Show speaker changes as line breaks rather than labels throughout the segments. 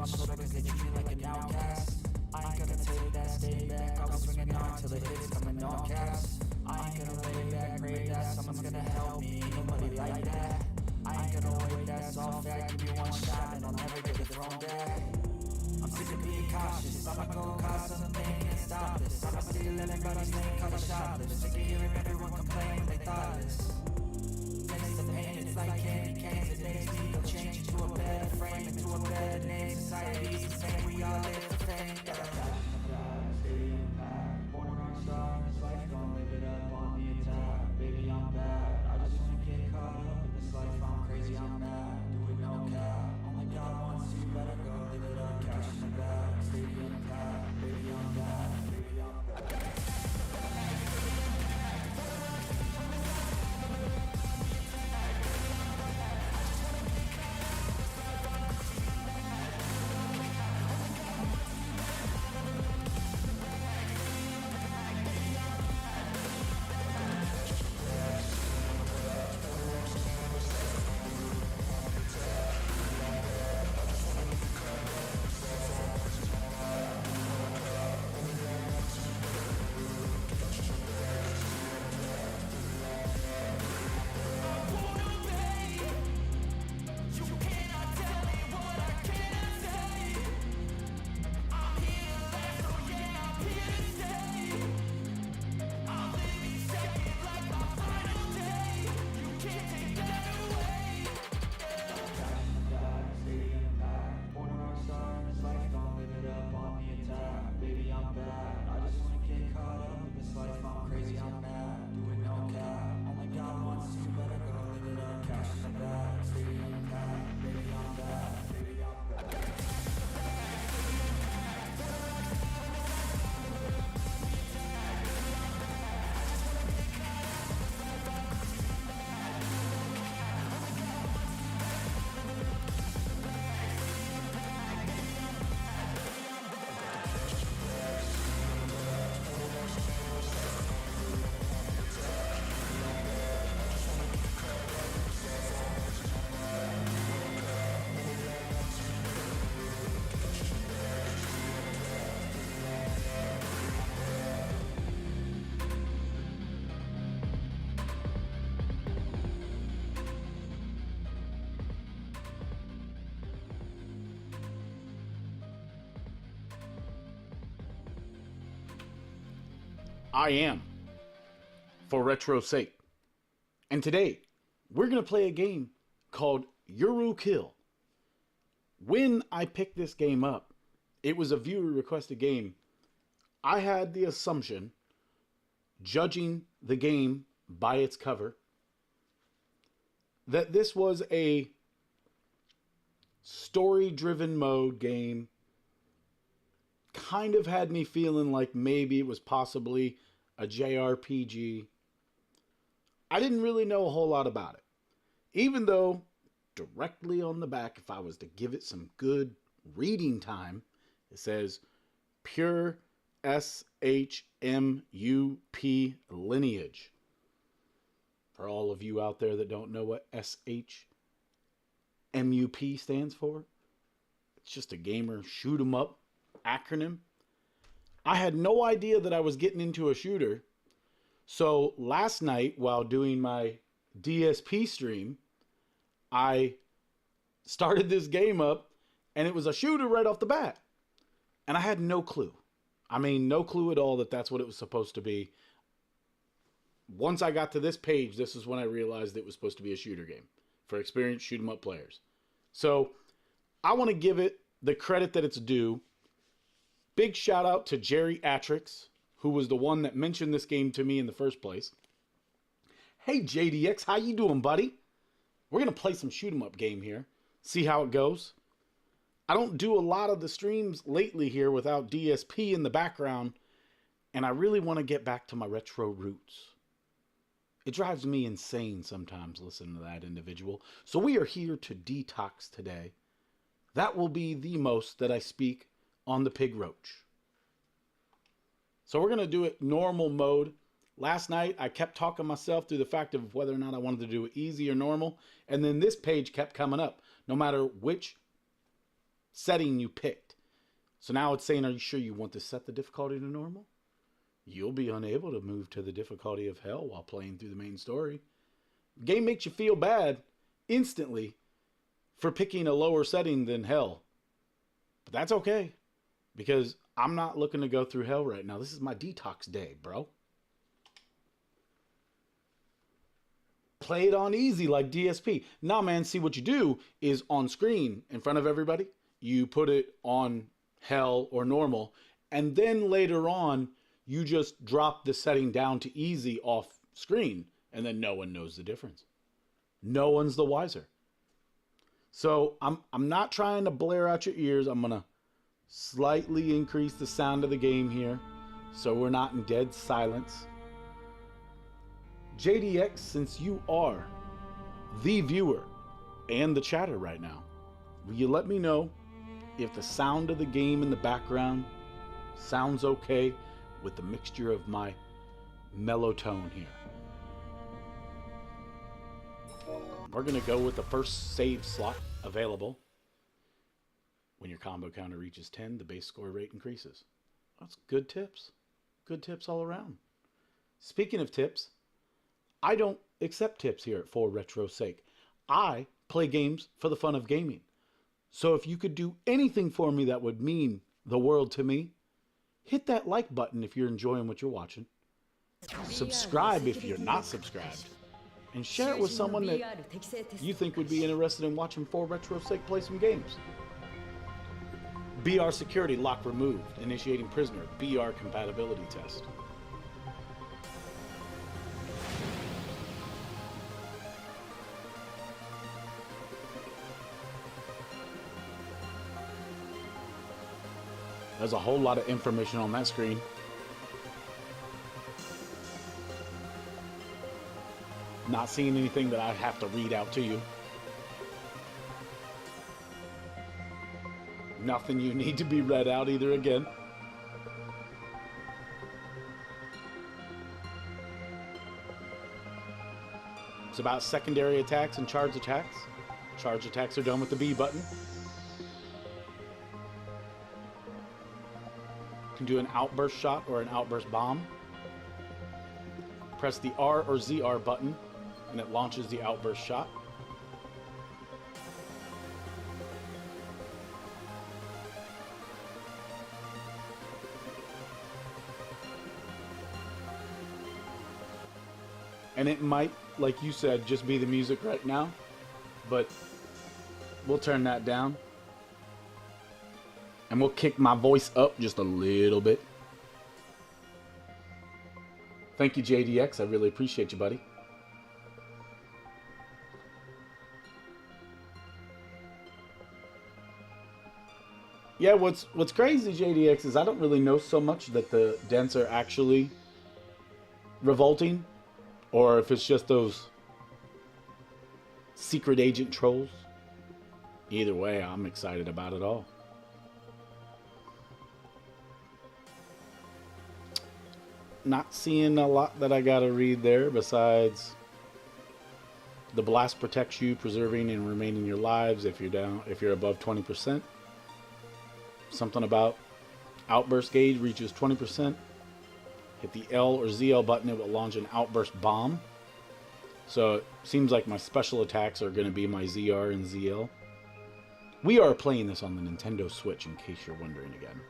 my shoulder cause they treat me like an outcast. I ain't gonna take that, stay back, I'll be swinging on till the hits coming all caps. I ain't gonna lay back, pray that someone's gonna help me, ain't nobody like that. I ain't gonna wait, that's all fact, give me one shot and I'll never get it thrown back. I'm sick of being cautious, I'ma go cause something, can't stop this. I'ma steal anybody's name, call it shoplift. Sick of hearing everyone complain, they thoughtless. Taste the pain, it's like candy canes, it makes me feel change into a better frame, into a better name. Society's the same, we all live for fame, stadium packed, born on stars, life gon' live it up on the attack. Baby, I'm bad, I just wanna get caught up in this life, I'm crazy, I'm mad, do it no cap. Only God wants you, better go live it up, cash in the bag, stadium packed. Baby, I'm bad, baby, I'm bad.
I am Foretrosake, and today we're going to play a game called Yurukill. When I picked this game up, it was a viewer requested game. I had the assumption, judging the game by its cover, that this was a story-driven mode game. Kind of had me feeling like maybe it was possibly a JRPG. I didn't really know a whole lot about it. Even though directly on the back, if I was to give it some good reading time, it says pure SHMUP lineage. For all of you out there that don't know what SHMUP stands for, it's just a gamer shoot 'em up acronym. I had no idea that I was getting into a shooter. So last night, while doing my DSP stream, I started this game up and it was a shooter right off the bat. And I had no clue. I mean, no clue at all that that's what it was supposed to be. Once I got to this page, this is when I realized it was supposed to be a shooter game for experienced shoot 'em up players. So I want to give it the credit that it's due. Big shout out to Jerry Atrix, who was the one that mentioned this game to me in the first place. Hey JDX, how you doing, buddy? We're going to play some shoot 'em up game here. See how it goes. I don't do a lot of the streams lately here without DSP in the background, and I really want to get back to my retro roots. It drives me insane sometimes listening to that individual. So we are here to detox today. That will be the most that I speak on the Pig Roach. So we're going to do it normal mode. Last night, I kept talking myself through the fact of whether or not I wanted to do it easy or normal. And then this page kept coming up. No matter which setting you picked. So now it's saying, are you sure you want to set the difficulty to normal? You'll be unable to move to the difficulty of hell while playing through the main story. The game makes you feel bad instantly for picking a lower setting than hell. But that's okay, because I'm not looking to go through hell right now. This is my detox day, bro. Play it on easy like DSP. Nah, man, see what you do is on screen in front of everybody, you put it on hell or normal, and then later on, you just drop the setting down to easy off screen, and then no one knows the difference. No one's the wiser. So I'm not trying to blare out your ears. I'm gonna slightly increase the sound of the game here, so we're not in dead silence. JDX, since you are the viewer and the chatter right now, will you let me know if the sound of the game in the background sounds okay with the mixture of my mellow tone here? We're going to go with the first save slot available. When your combo counter reaches 10, the base score rate increases. That's good tips. Good tips all around. Speaking of tips, I don't accept tips here at Foretrosake. I play games for the fun of gaming. So if you could do anything for me that would mean the world to me, hit that like button if you're enjoying what you're watching. Subscribe if you're not subscribed. And share it with someone that you think would be interested in watching Foretrosake play some games. BR security lock removed. Initiating prisoner. BR compatibility test. There's a whole lot of information on that screen. Not seeing anything that I have to read out to you. Nothing you need to be read out either again. It's about secondary attacks and charge attacks. Charge attacks are done with the B button. You can do an outburst shot or an outburst bomb. Press the R or ZR button and it launches the outburst shot. And it might, like you said, just be the music right now, but we'll turn that down. And we'll kick my voice up just a little bit. Thank you, JDX. I really appreciate you, buddy. Yeah, what's crazy, JDX, is I don't really know so much that the dents are actually revolting, or if it's just those secret agent trolls. Either way, I'm excited about it all. Not seeing a lot that I gotta read there besides the blast protects you, preserving and remaining your lives if you're above 20%. Something about outburst gauge reaches 20%. Hit the L or ZL button, it will launch an outburst bomb. So it seems like my special attacks are going to be my ZR and ZL. We are playing this on the Nintendo Switch, in case you're wondering again.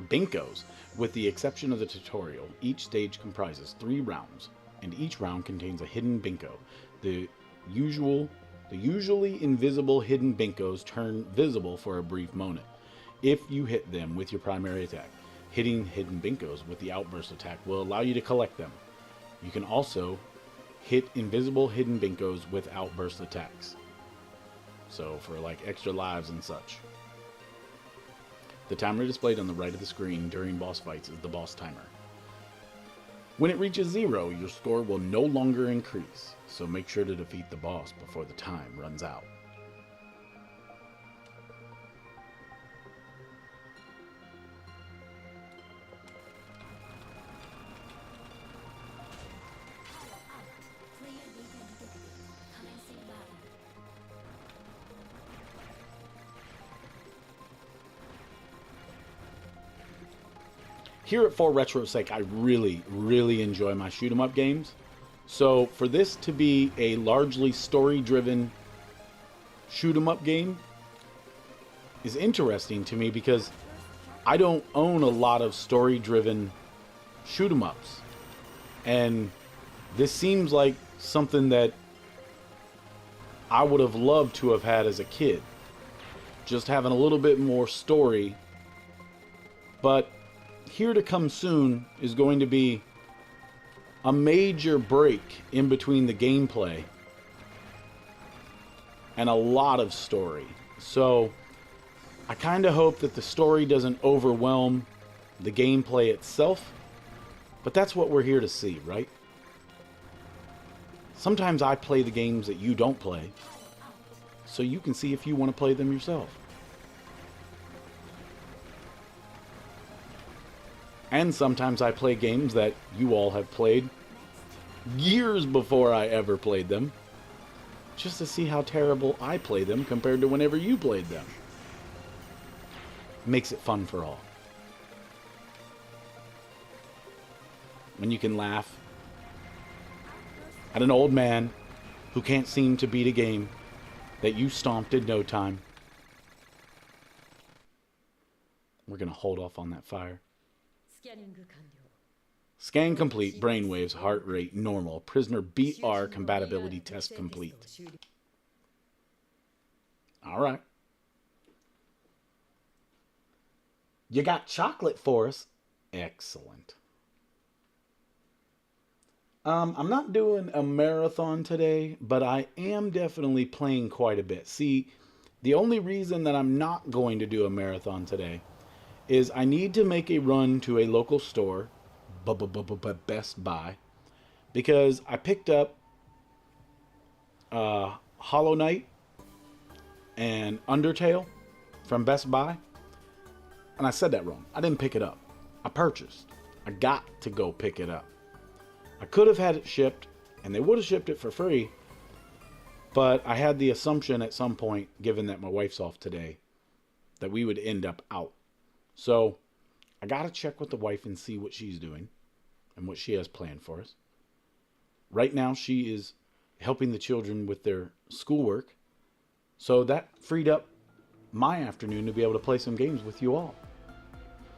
Binkos. With the exception of the tutorial, each stage comprises 3 rounds, and each round contains a hidden Binko. The usually invisible hidden Binkos turn visible for a brief moment if you hit them with your primary attack. Hitting hidden Binkos with the outburst attack will allow you to collect them. You can also hit invisible hidden Binkos with outburst attacks. So for like extra lives and such. The timer displayed on the right of the screen during boss fights is the boss timer. When it reaches 0, your score will no longer increase, so make sure to defeat the boss before the time runs out. here at Foretrosake, I really, really enjoy my shoot 'em up games. So for this to be a largely story-driven shoot 'em up game is interesting to me because I don't own a lot of story-driven shoot 'em ups. And this seems like something that I would have loved to have had as a kid. Just having a little bit more story. But here to come soon is going to be a major break in between the gameplay and a lot of story. So I kind of hope that the story doesn't overwhelm the gameplay itself, but that's what we're here to see, right? Sometimes I play the games that you don't play, so you can see if you want to play them yourself. And sometimes I play games that you all have played years before I ever played them, just to see how terrible I play them compared to whenever you played them. Makes it fun for all. When you can laugh at an old man who can't seem to beat a game that you stomped in no time. We're going to hold off on that fire. Scan complete. Brainwaves. Heart rate normal. Prisoner BR compatibility test complete. Alright. You got chocolate for us. Excellent. I'm not doing a marathon today, but I am definitely playing quite a bit. See, the only reason that I'm not going to do a marathon today is I need to make a run to a local store, Best Buy, because I picked up Hollow Knight and Undertale from Best Buy. And I said that wrong. I didn't pick it up. I purchased. I got to go pick it up. I could have had it shipped, and they would have shipped it for free, but I had the assumption at some point, given that my wife's off today, that we would end up out. So I got to check with the wife and see what she's doing and what she has planned for us. Right now, she is helping the children with their schoolwork, so that freed up my afternoon to be able to play some games with you all.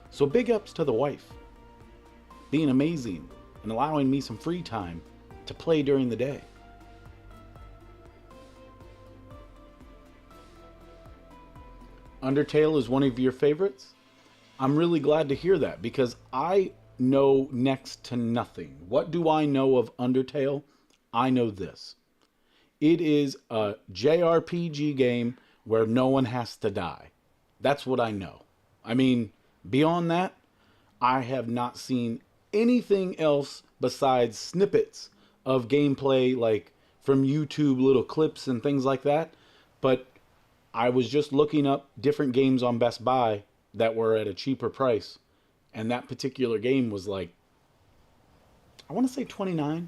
So big ups to the wife, being amazing and allowing me some free time to play during the day. Undertale is one of your favorites? I'm really glad to hear that because I know next to nothing. What do I know of Undertale? I know this. It is a JRPG game where no one has to die. That's what I know. I mean, beyond that, I have not seen anything else besides snippets of gameplay, like from YouTube, little clips and things like that. But I was just looking up different games on Best Buy that were at a cheaper price, and that particular game was like, I want to say $29.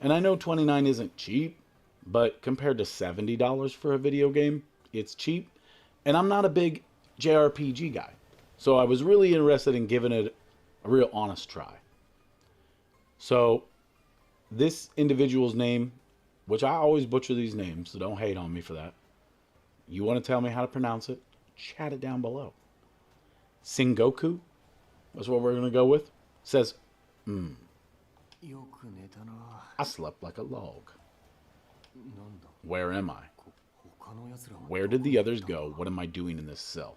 And I know $29 isn't cheap, but compared to $70 for a video game, it's cheap. And I'm not a big JRPG guy, so I was really interested in giving it a real honest try. So this individual's name, which I always butcher these names, so don't hate on me for that. You want to tell me how to pronounce it? Chat it down below. Sengoku, that's what we're going to go with. Says, I slept like a log. Where am I? Where did the others go? What am I doing in this cell?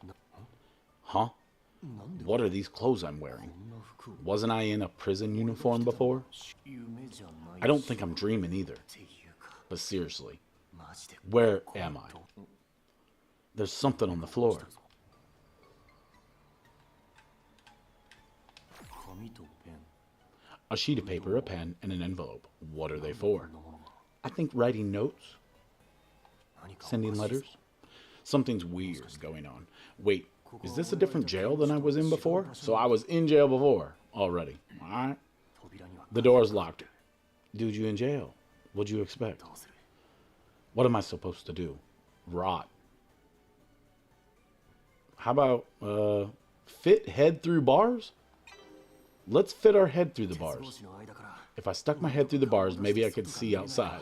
Huh? What are these clothes I'm wearing? Wasn't I in a prison uniform before? I don't think I'm dreaming either. But seriously, where am I? There's something on the floor. A sheet of paper, a pen, and an envelope. What are they for? I think writing notes. Sending letters. Something's weird going on. Wait, is this a different jail than I was in before? So I was in jail before already. Alright. The door's locked. Dude, you in jail. What'd you expect? What am I supposed to do? Rot. How about, fit head through bars? Let's fit our head through the bars. If I stuck my head through the bars, maybe I could see outside.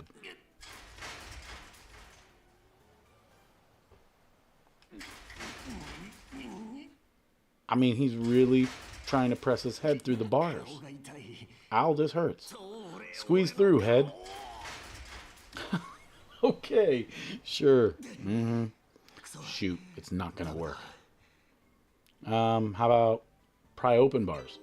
I mean, he's really trying to press his head through the bars. Ow, this hurts. Squeeze through, head. Okay, sure. Shoot, it's not gonna work. How about pry open bars?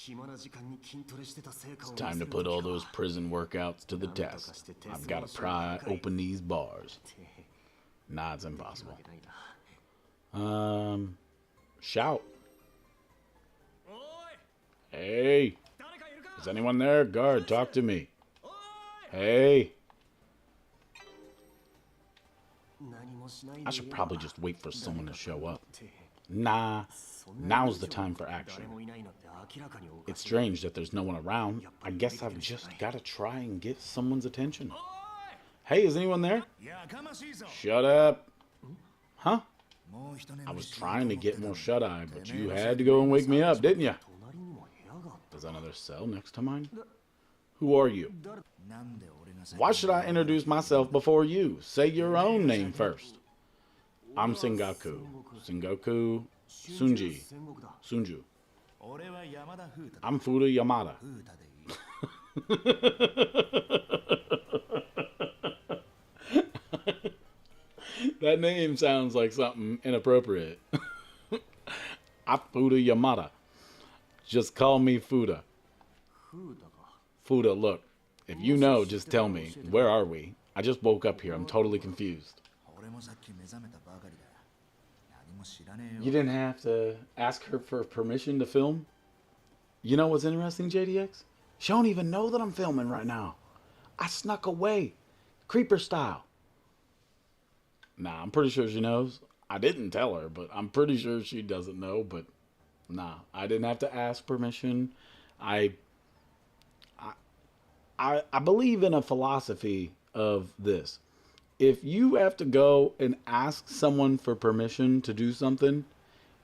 It's time to put all those prison workouts to the test. I've got to pry open these bars. Nah, it's impossible. Shout. Hey, is anyone there? Guard, talk to me. Hey. I should probably just wait for someone to show up. Nah, now's the time for action. It's strange that there's no one around. I guess I've just got to try and get someone's attention. Hey, is anyone there? Shut up. Huh? I was trying to get more shut-eye, but you had to go and wake me up, didn't you? There's another cell next to mine. Who are you? Why should I introduce myself before you? Say your own name first. I'm Sengoku. Sengoku Sunji. Sunju. I'm Fuda Yamada. That name sounds like something inappropriate. I'm Fuda Yamada. Just call me Fuda. Fuda, look. If you know, just tell me. Where are we? I just woke up here. I'm totally confused. You didn't have to ask her for permission to film? You know what's interesting, JDX? She don't even know that I'm filming right now. I snuck away. Creeper style. Nah, I'm pretty sure she knows. I didn't tell her, but I'm pretty sure she doesn't know. But nah, I didn't have to ask permission. I believe in a philosophy of this. If you have to go and ask someone for permission to do something,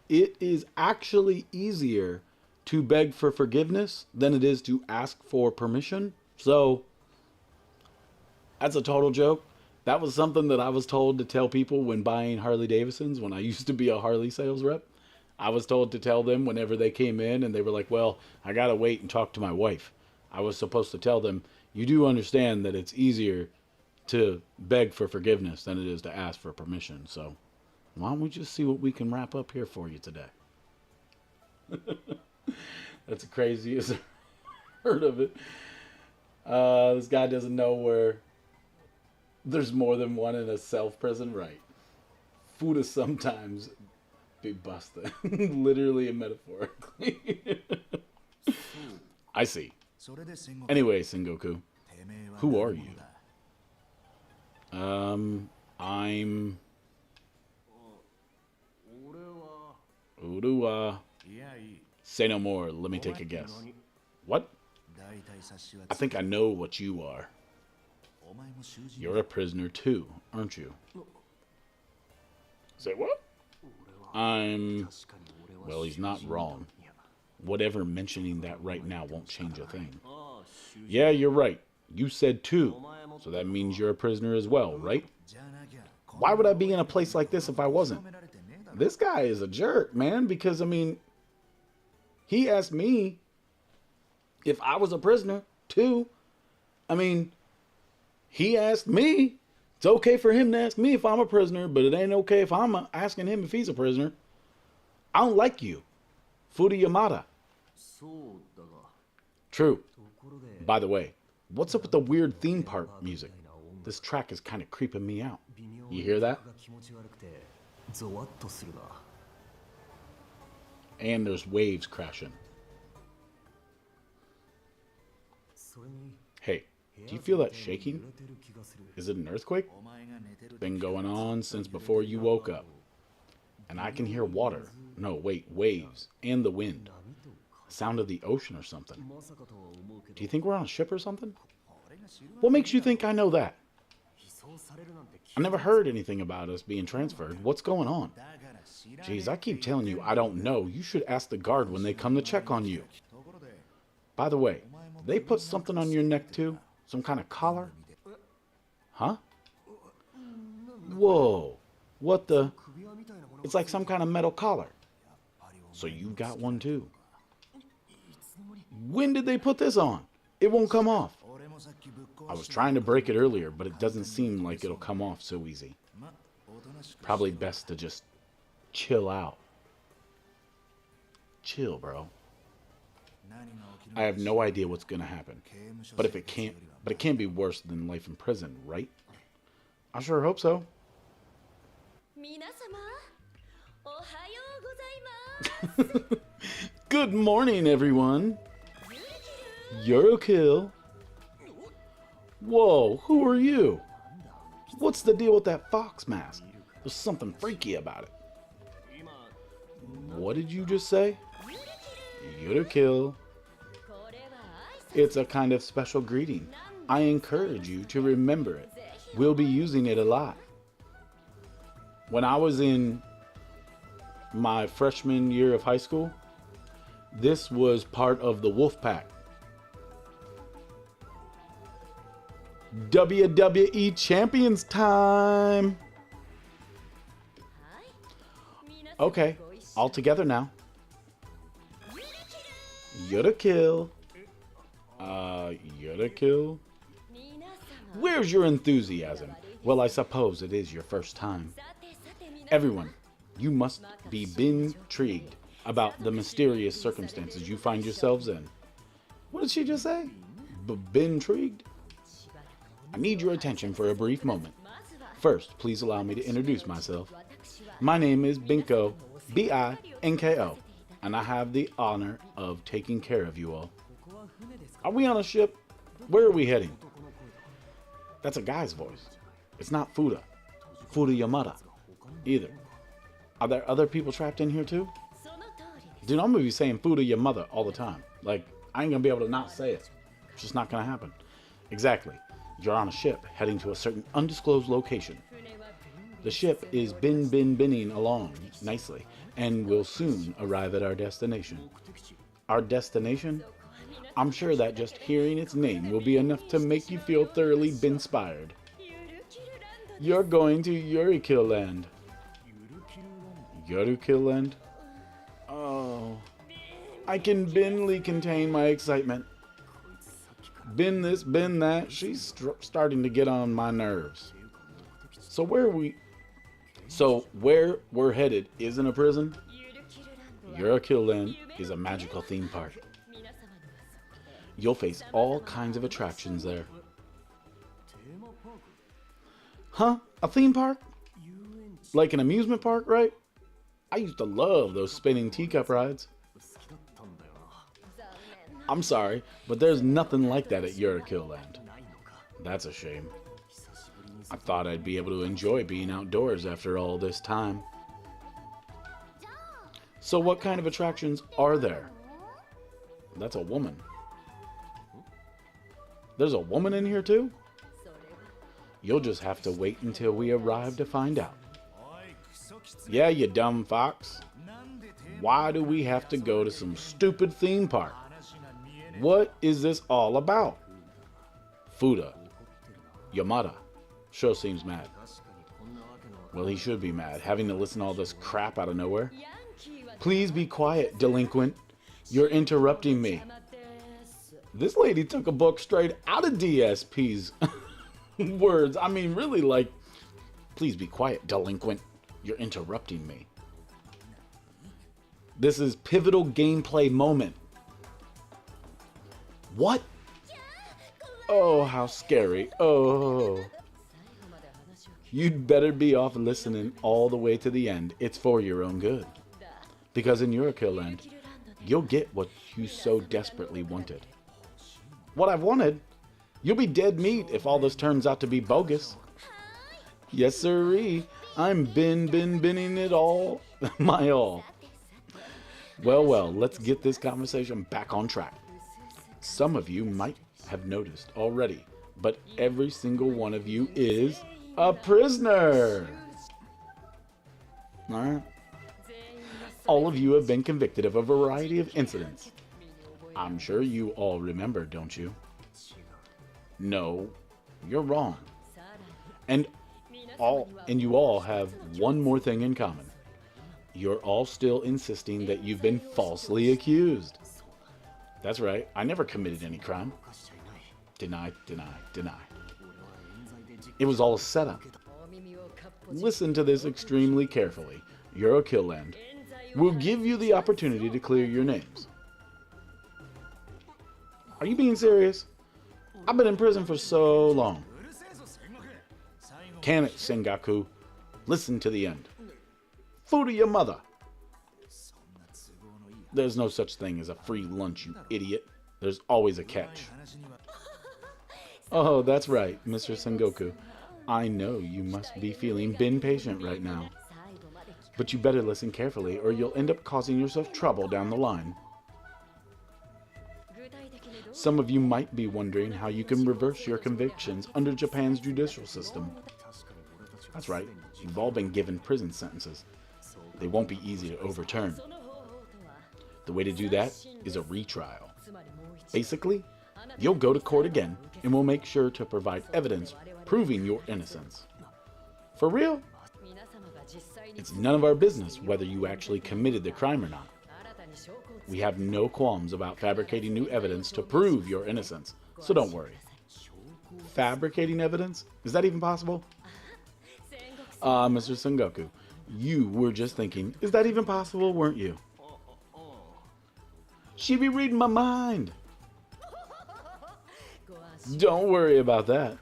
it is actually easier to beg for forgiveness than it is to ask for permission. So, that's a total joke. That was something that I was told to tell people when buying Harley Davidsons when I used to be a Harley sales rep. I was told to tell them whenever they came in and they were like, well, I gotta wait and talk to my wife. I was supposed to tell them, you do understand that it's easier to beg for forgiveness than it is to ask for permission. So why don't we just see what we can wrap up here for you today? That's the craziest I've heard of it. This guy doesn't know where there's more than one in a self-prison, right? Fuda sometimes be busted. Literally and metaphorically. I see. Anyway, Sengoku, who are you? I'm Urua. Say no more, let me take a guess. What? I think I know what you are. You're a prisoner too, aren't you? Say what? Well, he's not wrong. Whatever mentioning that right now won't change a thing. Yeah, you're right. You said two, so that means you're a prisoner as well, right? Why would I be in a place like this if I wasn't? This guy is a jerk, man, because, I mean, he asked me if I was a prisoner, too. I mean, he asked me. It's okay for him to ask me if I'm a prisoner, but it ain't okay if I'm asking him if he's a prisoner. I don't like you. Fuda Yamada. True. By the way, what's up with the weird theme park music? This track is kind of creeping me out. You hear that? And there's waves crashing. Hey, do you feel that shaking? Is it an earthquake? Been going on since before you woke up. And I can hear water. No, wait, waves. And the wind. The sound of the ocean or something. Do you think we're on a ship or something? What makes you think I know that? I never heard anything about us being transferred. What's going on? Jeez, I keep telling you I don't know. You should ask the guard when they come to check on you. By the way, they put something on your neck too? Some kind of collar? Huh? Whoa. What the? It's like some kind of metal collar. So you got one too. When did they put this on? It won't come off. I was trying to break it earlier, but it doesn't seem like it'll come off so easy. Probably best to just chill out. Chill, bro. I have no idea what's gonna happen. But it can't be worse than life in prison, right? I sure hope so. Good morning, everyone. Yurukill. Whoa, who are you? What's the deal with that fox mask? There's something freaky about it. What did you just say? Yurukill. It's a kind of special greeting. I encourage you to remember it. We'll be using it a lot. When I was in my freshman year of high school, this was part of the wolf pack. WWE Champions time. Okay, all together now. Yurukill. Yurukill? Where's your enthusiasm? Well, I suppose it is your first time. Everyone, you must be intrigued about the mysterious circumstances you find yourselves in. What did she just say? Been intrigued? I need your attention for a brief moment. First, please allow me to introduce myself. My name is Binko, B-I-N-K-O, and I have the honor of taking care of you all. Are we on a ship? Where are we heading? That's a guy's voice. It's not Fuda Yamada, either. Are there other people trapped in here too? Dude, I'm gonna be saying Fuda Yamada all the time. Like, I ain't gonna be able to not say it. It's just not gonna happen. Exactly. You're on a ship heading to a certain undisclosed location. The ship is binning along nicely and will soon arrive at our destination. Our destination? I'm sure that just hearing its name will be enough to make you feel thoroughly inspired. You're going to Yurukill land. Yurukill land? Oh, I can barely contain my excitement. Bin this, bin that. She's starting to get on my nerves. So where we're headed isn't a prison? Yurukill land is a magical theme park. You'll face all kinds of attractions there. Huh? A theme park? Like an amusement park, right? I used to love those spinning teacup rides. I'm sorry, but there's nothing like that at Yurukill land. That's a shame. I thought I'd be able to enjoy being outdoors after all this time. So what kind of attractions are there? That's a woman. There's a woman in here too? You'll just have to wait until we arrive to find out. Yeah, you dumb fox. Why do we have to go to some stupid theme park? What is this all about? Fuda Yamada sure seems mad. Well, he should be mad, having to listen to all this crap out of nowhere. Please be quiet, delinquent. You're interrupting me. This lady took a book straight out of DSP's words. I mean, really, like, please be quiet, delinquent. You're interrupting me. This is pivotal gameplay moment. What? Oh, how scary. Oh. You'd better be off listening all the way to the end. It's for your own good. Because in Yurukill land, you'll get what you so desperately wanted. What I've wanted? You'll be dead meat if all this turns out to be bogus. Yes, sirree. I'm binning it all. My all. Well, let's get this conversation back on track. Some of you might have noticed already but every single one of you is a prisoner. All right. All of you have been convicted of a variety of incidents. I'm sure you all remember, don't you? No, you're wrong. And you all have one more thing in common. You're all still insisting that you've been falsely accused. That's right, I never committed any crime. Deny, deny, deny. It was all a setup. Listen to this extremely carefully. Yurukill land will give you the opportunity to clear your names. Are you being serious? I've been in prison for so long. Can it, Sengaku? Listen to the end. Food of your mother. There's no such thing as a free lunch, you idiot. There's always a catch. Oh, that's right, Mr. Sengoku. I know you must be feeling bin patient right now. But you better listen carefully or you'll end up causing yourself trouble down the line. Some of you might be wondering how you can reverse your convictions under Japan's judicial system. That's right, you've all been given prison sentences. They won't be easy to overturn. The way to do that is a retrial. Basically, you'll go to court again and we'll make sure to provide evidence proving your innocence. For real? It's none of our business whether you actually committed the crime or not. We have no qualms about fabricating new evidence to prove your innocence, so don't worry. Fabricating evidence? Is that even possible? Mr. Sengoku, you were just thinking, is that even possible, weren't you? She be reading my mind. Don't worry about that.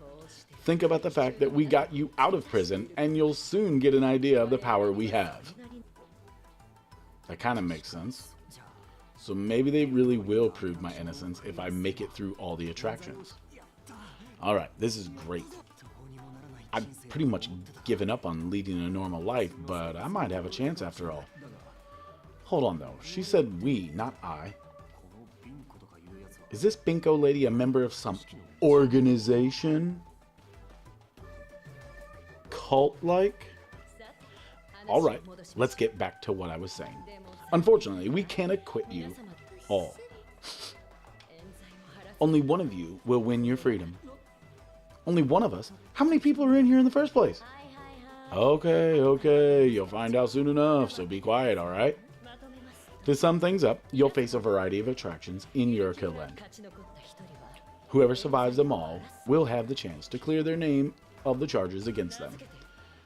Think about the fact that we got you out of prison and you'll soon get an idea of the power we have. That kind of makes sense. So maybe they really will prove my innocence if I make it through all the attractions. Alright, this is great. I've pretty much given up on leading a normal life, but I might have a chance after all. Hold on though, she said we, not I. Is this Binko lady a member of some organization? Cult-like? Alright, let's get back to what I was saying. Unfortunately, we can't acquit you all. Only one of you will win your freedom. Only one of us? How many people are in here in the first place? Okay, you'll find out soon enough, so be quiet, alright? To sum things up, you'll face a variety of attractions in Yurukill land. Whoever survives them all will have the chance to clear their name of the charges against them.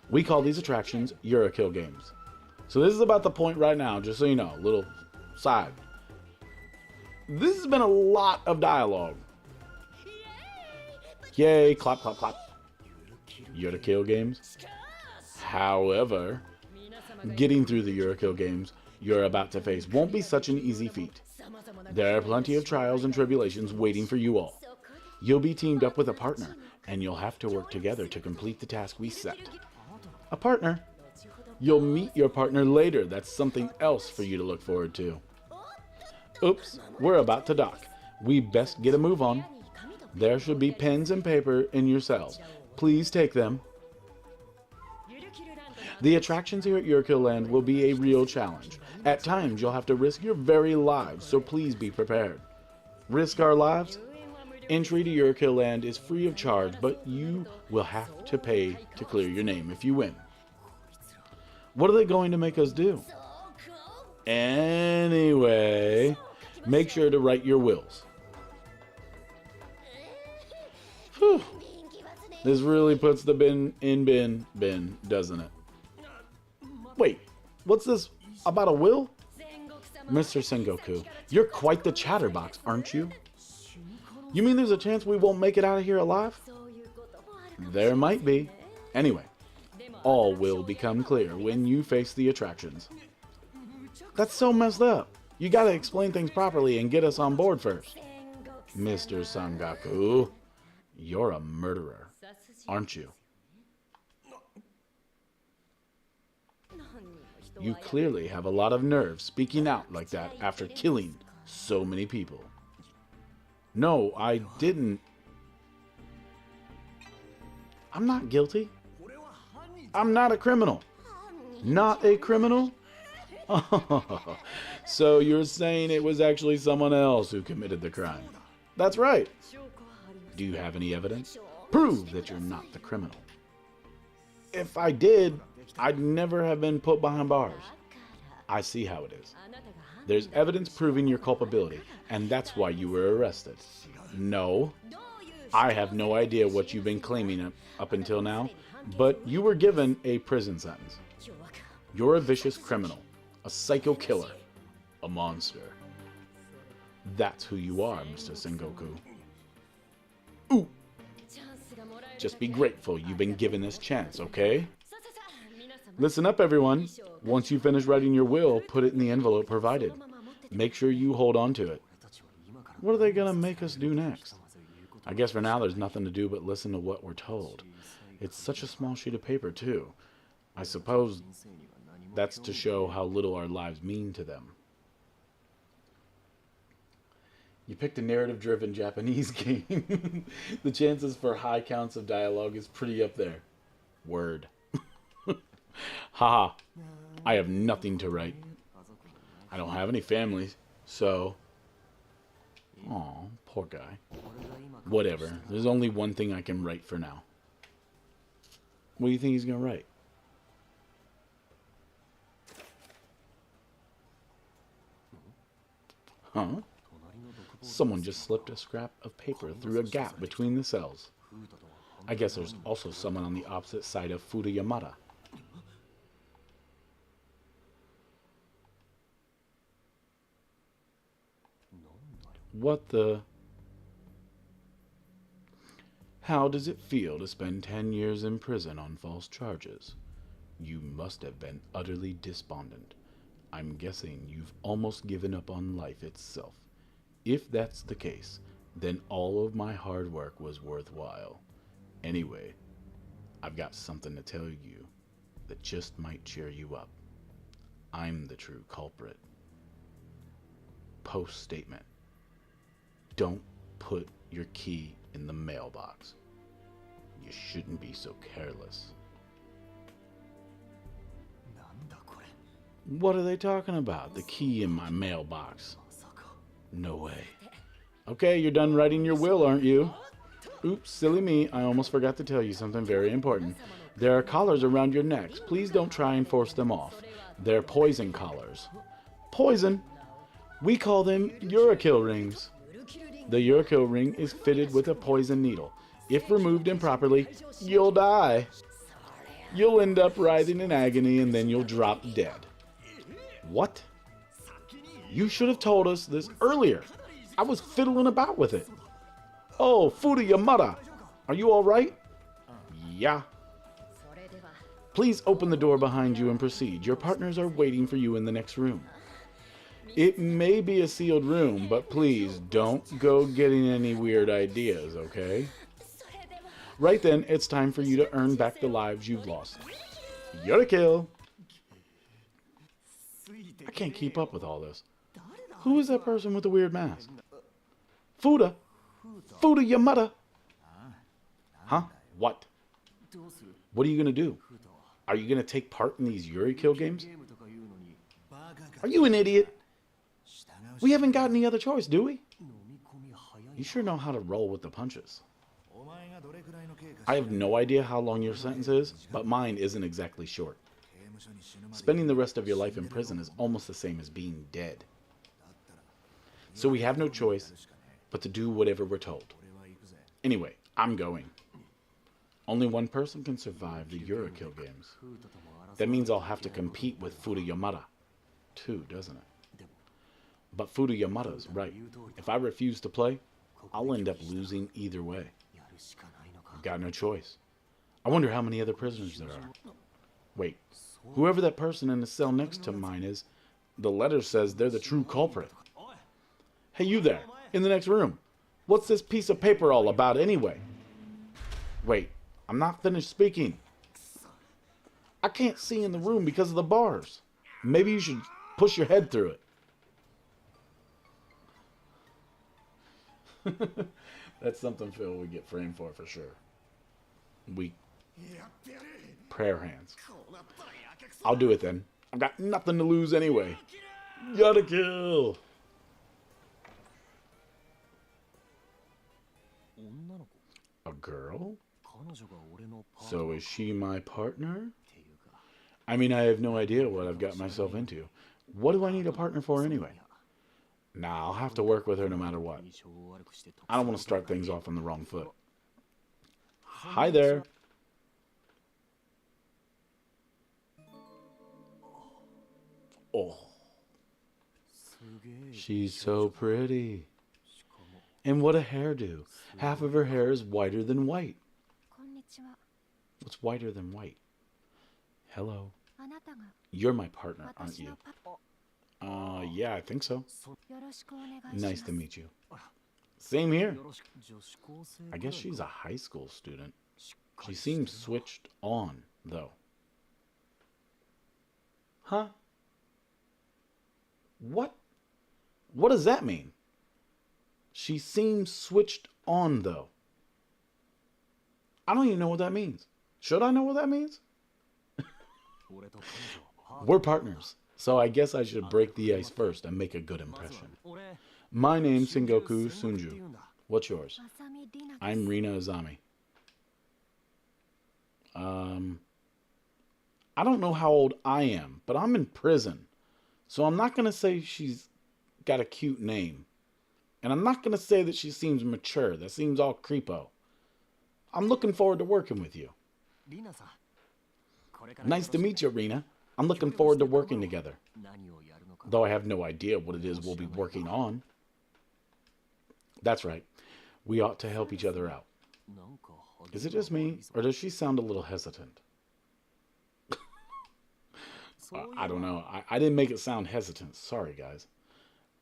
We call these attractions Yurukill games. So this is about the point right now, just so you know, little side. This has been a lot of dialogue. Yay, clap, clap, clap. Yurukill games. However, getting through the Yurukill games you're about to face won't be such an easy feat. There are plenty of trials and tribulations waiting for you all. You'll be teamed up with a partner, and you'll have to work together to complete the task we set. A partner? You'll meet your partner later. That's something else for you to look forward to. Oops, we're about to dock. We best get a move on. There should be pens and paper in your cells. Please take them. The attractions here at Yurukill land will be a real challenge. At times, you'll have to risk your very lives, so please be prepared. Risk our lives? Entry to Yurukill land is free of charge, but you will have to pay to clear your name if you win. What are they going to make us do? Anyway, make sure to write your wills. Whew. This really puts the bin in bin, doesn't it? Wait, what's this about a will? Mr. Sengoku, you're quite the chatterbox, aren't you? You mean there's a chance we won't make it out of here alive? There might be. Anyway, all will become clear when you face the attractions. That's so messed up. You gotta explain things properly and get us on board first. Mr. Sengoku, you're a murderer, aren't you? You clearly have a lot of nerve speaking out like that after killing so many people. No, I didn't. I'm not guilty. I'm not a criminal. Not a criminal? Oh, so you're saying it was actually someone else who committed the crime? That's right. Do you have any evidence? Prove that you're not the criminal. If I did, I'd never have been put behind bars. I see how it is. There's evidence proving your culpability, and that's why you were arrested. No, I have no idea what you've been claiming up until now, but you were given a prison sentence. You're a vicious criminal, a psycho killer, a monster. That's who you are, Mr. Sengoku. Ooh! Just be grateful you've been given this chance, okay? Listen up, everyone. Once you finish writing your will, put it in the envelope provided. Make sure you hold on to it. What are they gonna make us do next? I guess for now there's nothing to do but listen to what we're told. It's such a small sheet of paper, too. I suppose that's to show how little our lives mean to them. You picked a narrative-driven Japanese game. The chances for high counts of dialogue is pretty up there. Word. Haha. I have nothing to write. I don't have any families, so... Aw, poor guy. Whatever. There's only one thing I can write for now. What do you think he's gonna write? Huh? Someone just slipped a scrap of paper through a gap between the cells. I guess there's also someone on the opposite side of Fudayamada. What the... How does it feel to spend 10 years in prison on false charges? You must have been utterly despondent. I'm guessing you've almost given up on life itself. If that's the case, then all of my hard work was worthwhile. Anyway, I've got something to tell you that just might cheer you up. I'm the true culprit. Post statement. Don't put your key in the mailbox. You shouldn't be so careless. What are they talking about? The key in my mailbox? No way. Okay, you're done writing your will, aren't you? Oops, silly me. I almost forgot to tell you something very important. There are collars around your necks. Please don't try and force them off. They're poison collars. Poison? We call them Yurukill rings. The Yurukill ring is fitted with a poison needle. If removed improperly, you'll die. You'll end up writhing in agony and then you'll drop dead. What? You should have told us this earlier. I was fiddling about with it. Oh, Fudayamada, are you all right? Yeah. Please open the door behind you and proceed. Your partners are waiting for you in the next room. It may be a sealed room, but please don't go getting any weird ideas, okay? Right then, it's time for you to earn back the lives you've lost. Yurukill! I can't keep up with all this. Who is that person with the weird mask? Fudayamada! Huh? What? What are you gonna do? Are you gonna take part in these Yurukill games? Are you an idiot? We haven't got any other choice, do we? You sure know how to roll with the punches. I have no idea how long your sentence is, but mine isn't exactly short. Spending the rest of your life in prison is almost the same as being dead. So we have no choice but to do whatever we're told. Anyway, I'm going. Only one person can survive the Yurukill games. That means I'll have to compete with Fudayamada, too, doesn't it? But Fudayamada's right. If I refuse to play, I'll end up losing either way. I've got no choice. I wonder how many other prisoners there are. Wait, whoever that person in the cell next to mine is, the letter says they're the true culprit. Hey, you there, in the next room. What's this piece of paper all about anyway? Wait, I'm not finished speaking. I can't see in the room because of the bars. Maybe you should push your head through it. That's something Phil would get framed for sure. We Prayer hands. I'll do it then. I've got nothing to lose anyway. Yurukill! A girl? So is she my partner? I mean, I have no idea what I've got myself into. What do I need a partner for anyway? Nah, I'll have to work with her no matter what. I don't want to start things off on the wrong foot. Hi there. Oh. She's so pretty. And what a hairdo. Half of her hair is whiter than white. What's whiter than white? Hello. You're my partner, aren't you? Yeah, I think so. Nice to meet you. Same here. I guess she's a high school student. She seems switched on, though. Huh? What? What does that mean? She seems switched on, though. I don't even know what that means. Should I know what that means? We're partners, so I guess I should break the ice first and make a good impression. My name's Sengoku Sunju. What's yours? I'm Rina Azami. I don't know how old I am, but I'm in prison. So I'm not going to say she's got a cute name. And I'm not going to say that she seems mature. That seems all creepo. I'm looking forward to working with you. Nice to meet you, Rina. I'm looking forward to working together. Though I have no idea what it is we'll be working on. That's right. We ought to help each other out. Is it just me, or does she sound a little hesitant? I don't know. I didn't make it sound hesitant. Sorry, guys.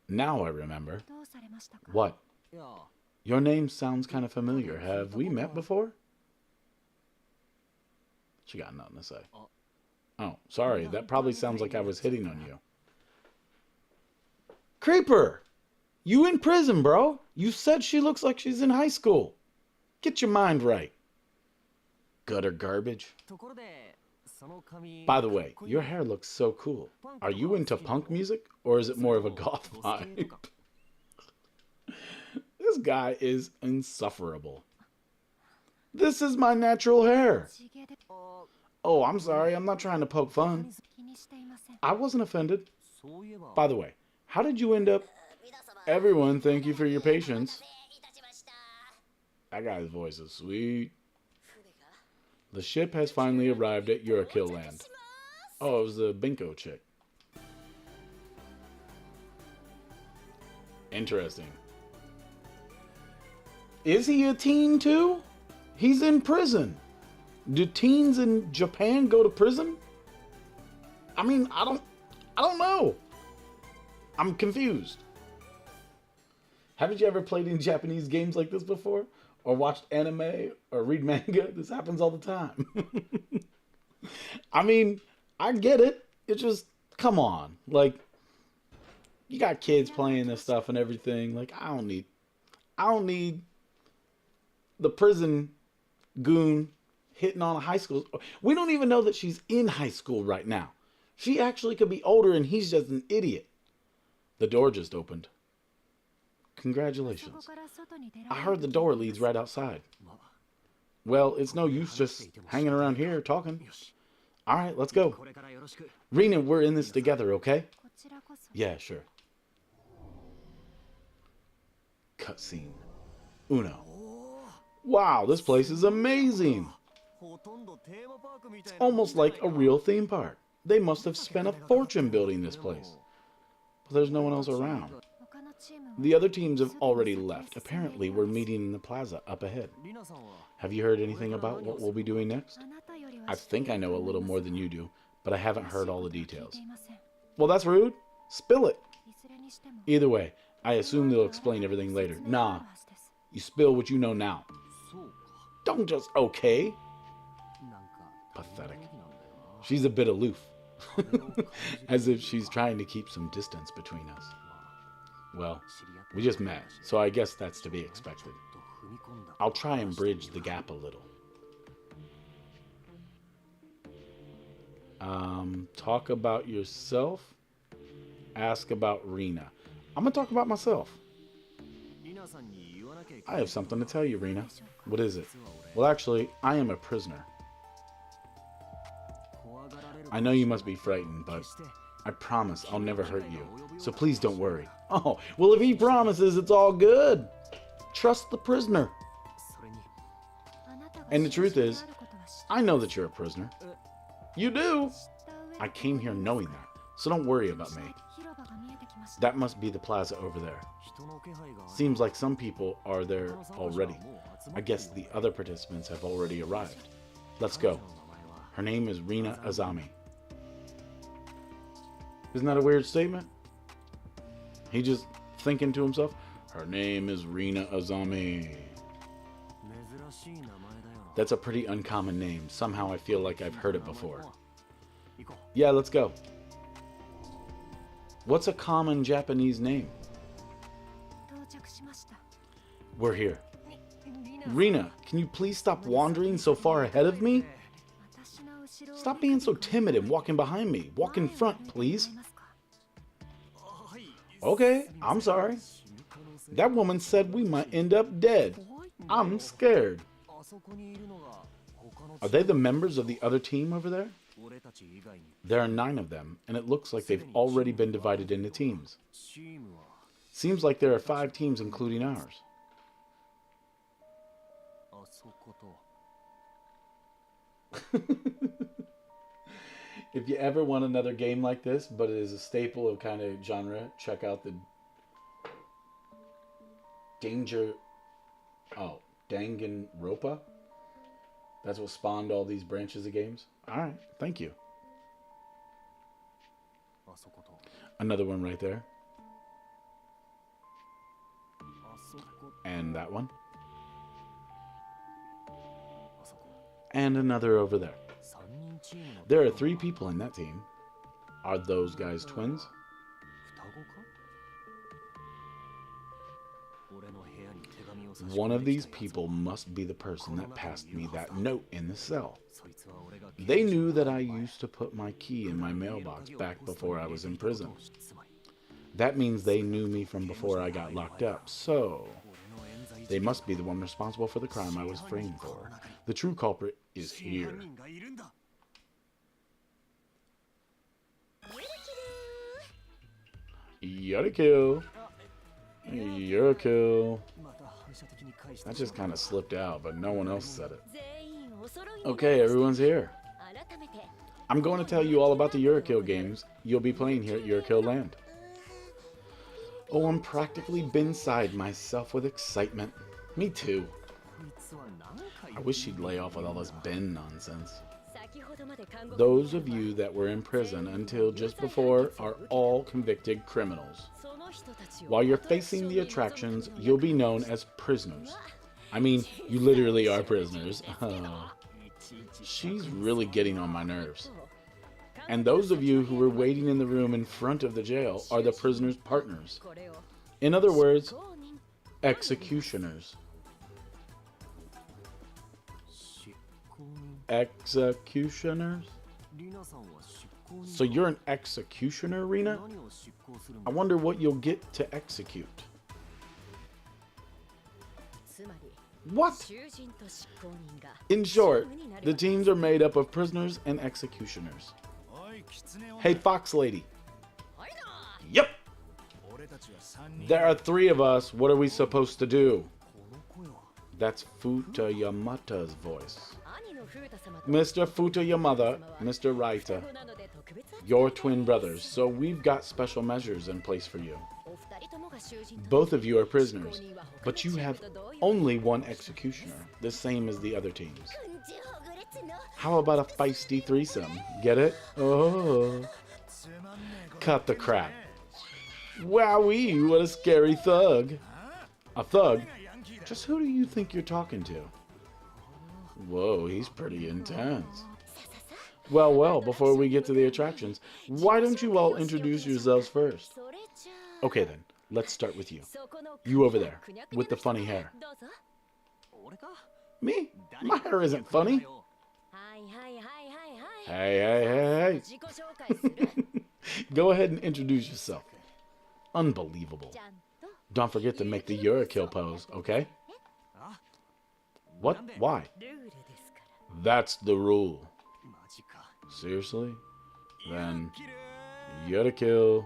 Now I remember. What? Your name sounds kind of familiar. Have we met before? She got nothing to say. Oh, sorry. That probably sounds like I was hitting on you. Creeper! You in prison, bro. You said she looks like she's in high school. Get your mind right. Gutter garbage. By the way, your hair looks so cool. Are you into punk music, or is it more of a goth vibe? This guy is insufferable. This is my natural hair. Oh, I'm sorry. I'm not trying to poke fun. I wasn't offended. By the way, how did you end up... Everyone, thank you for your patience. That guy's voice is sweet. The ship has finally arrived at Yurukill land. Oh, it was the Binko chick. Interesting. Is he a teen too? He's in prison. Do teens in Japan go to prison? I mean, I don't know. I'm confused. Haven't you ever played any Japanese games like this before? Or watched anime or read manga? This happens all the time. I mean, I get it. It's just, come on. Like, you got kids playing this stuff and everything. Like, I don't need the prison goon hitting on a high school. We don't even know that she's in high school right now. She actually could be older and he's just an idiot. The door just opened. Congratulations. I heard the door leads right outside. Well, it's no use just hanging around here talking. All right, let's go. Rina, we're in this together, okay? Yeah, sure. Cutscene. Uno. Wow, this place is amazing. It's almost like a real theme park. They must have spent a fortune building this place. But there's no one else around. The other teams have already left. Apparently, we're meeting in the plaza up ahead. Have you heard anything about what we'll be doing next? I think I know a little more than you do, but I haven't heard all the details. Well, that's rude. Spill it. Either way, I assume they'll explain everything later. Nah, you spill what you know now. Don't just okay. Pathetic. She's a bit aloof. As if she's trying to keep some distance between us. Well, we just met, so I guess that's to be expected. I'll try and bridge the gap a little. Talk about yourself. Ask about Rena. I'm going to talk about myself. I have something to tell you, Rena. What is it? Well, actually, I am a prisoner. I know you must be frightened, but I promise I'll never hurt you. So please don't worry. Oh, well, if he promises, it's all good. Trust the prisoner. And the truth is, I know that you're a prisoner. You do. I came here knowing that, so don't worry about me. That must be the plaza over there. Seems like some people are there already. I guess the other participants have already arrived. Let's go. Her name is Rena Azami. Isn't that a weird statement? He just thinking to himself, her name is Rena Azami. That's a pretty uncommon name. Somehow I feel like I've heard it before. Yeah, let's go. What's a common Japanese name? We're here. Rena, can you please stop wandering so far ahead of me? Stop being so timid and walking behind me. Walk in front, please. Okay, I'm sorry. That woman said we might end up dead. I'm scared. Are they the members of the other team over there? There are 9 of them, and it looks like they've already been divided into teams. Seems like there are 5 teams, including ours. If you ever want another game like this, but it is a staple of kind of genre, check out the Danganronpa. That's what spawned all these branches of games. Alright, thank you. Another one right there. And that one. And another over there. There are 3 people in that team. Are those guys twins? One of these people must be the person that passed me that note in the cell. They knew that I used to put my key in my mailbox back before I was in prison. That means they knew me from before I got locked up, so they must be the one responsible for the crime I was framed for. The true culprit is here. Yurukill. Yurukill. That just kind of slipped out, but no one else said it. Okay, everyone's here. I'm going to tell you all about the Yurukill games you'll be playing here at Yurukill Land. Oh, I'm practically beside myself with excitement. Me too. I wish she'd lay off with all this Ben nonsense. Those of you that were in prison until just before are all convicted criminals. While you're facing the attractions, you'll be known as prisoners. I mean, you literally are prisoners. She's really getting on my nerves. And those of you who were waiting in the room in front of the jail are the prisoners' partners. In other words, executioners. Executioners? So you're an executioner, Rena? I wonder what you'll get to execute. What? In short, the teams are made up of prisoners and executioners. Hey, Fox Lady. Yep. There are 3 of us. What are we supposed to do? That's Futa Yamata's voice. Mr. Futa Yamada, Mr. Raita, your twin brothers, so we've got special measures in place for you. Both of you are prisoners, but you have only one executioner, the same as the other teams. How about a feisty threesome? Get it? Oh. Cut the crap. Wowee, what a scary thug. A thug? Just who do you think you're talking to? Whoa, he's pretty intense. Well, before we get to the attractions, why don't you all introduce yourselves first? Okay then, let's start with you. You over there, with the funny hair. Me? My hair isn't funny. Hey, hey, hey. Go ahead and introduce yourself. Unbelievable. Don't forget to make the Yurukill pose, okay? What? Why? That's the rule. Seriously? Then Yurukill.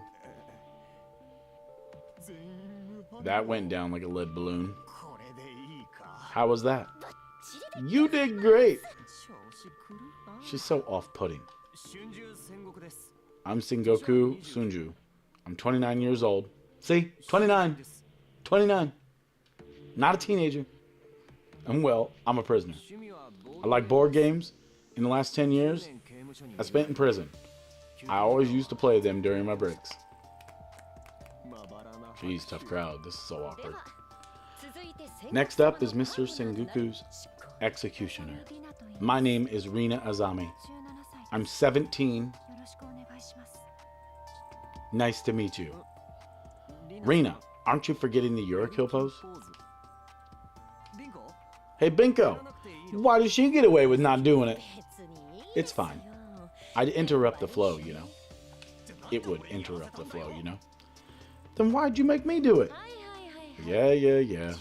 That went down like a lead balloon. How was that? You did great. She's so off-putting. I'm Sengoku Sunju. I'm 29 years old. See? 29. 29. Not a teenager. And well, I'm a prisoner. I like board games. In the last 10 years, I spent in prison. I always used to play them during my breaks. Jeez, tough crowd. This is so awkward. Next up is Mr. Sengoku's executioner. My name is Rina Azami. I'm 17. Nice to meet you. Rina, aren't you forgetting the Yurukill pose? Hey, Binko. Why did she get away with not doing it? It's fine. I'd interrupt the flow, you know. It would interrupt the flow, you know. Then why'd you make me do it? Yeah.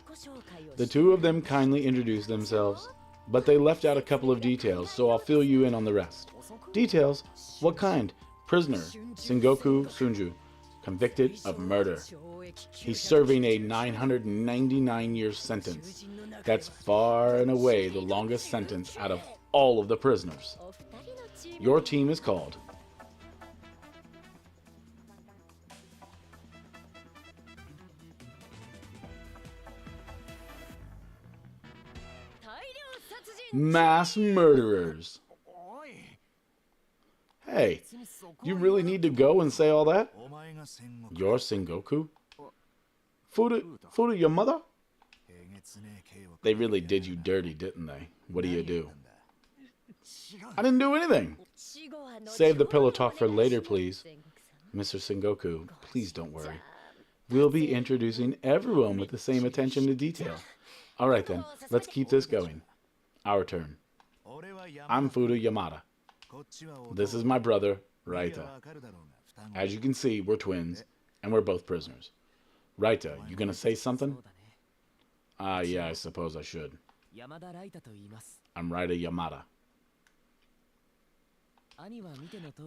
The two of them kindly introduced themselves, but they left out a couple of details, so I'll fill you in on the rest. Details? What kind? Prisoner, Sengoku Sunju, convicted of murder. He's serving a 999-year sentence. That's far and away the longest sentence out of all of the prisoners. Your team is called. Mass murderers. Hey, you really need to go and say all that? You're Sengoku? Fuda, your mother? They really did you dirty, didn't they? What do you do? I didn't do anything. Save the pillow talk for later, please. Mr. Sengoku, please don't worry. We'll be introducing everyone with the same attention to detail. All right then, let's keep this going. Our turn. I'm Fuda Yamada. This is my brother, Raita. As you can see, we're twins, and we're both prisoners. Raita, you gonna say something? Yeah, I suppose I should. I'm Raita Yamada.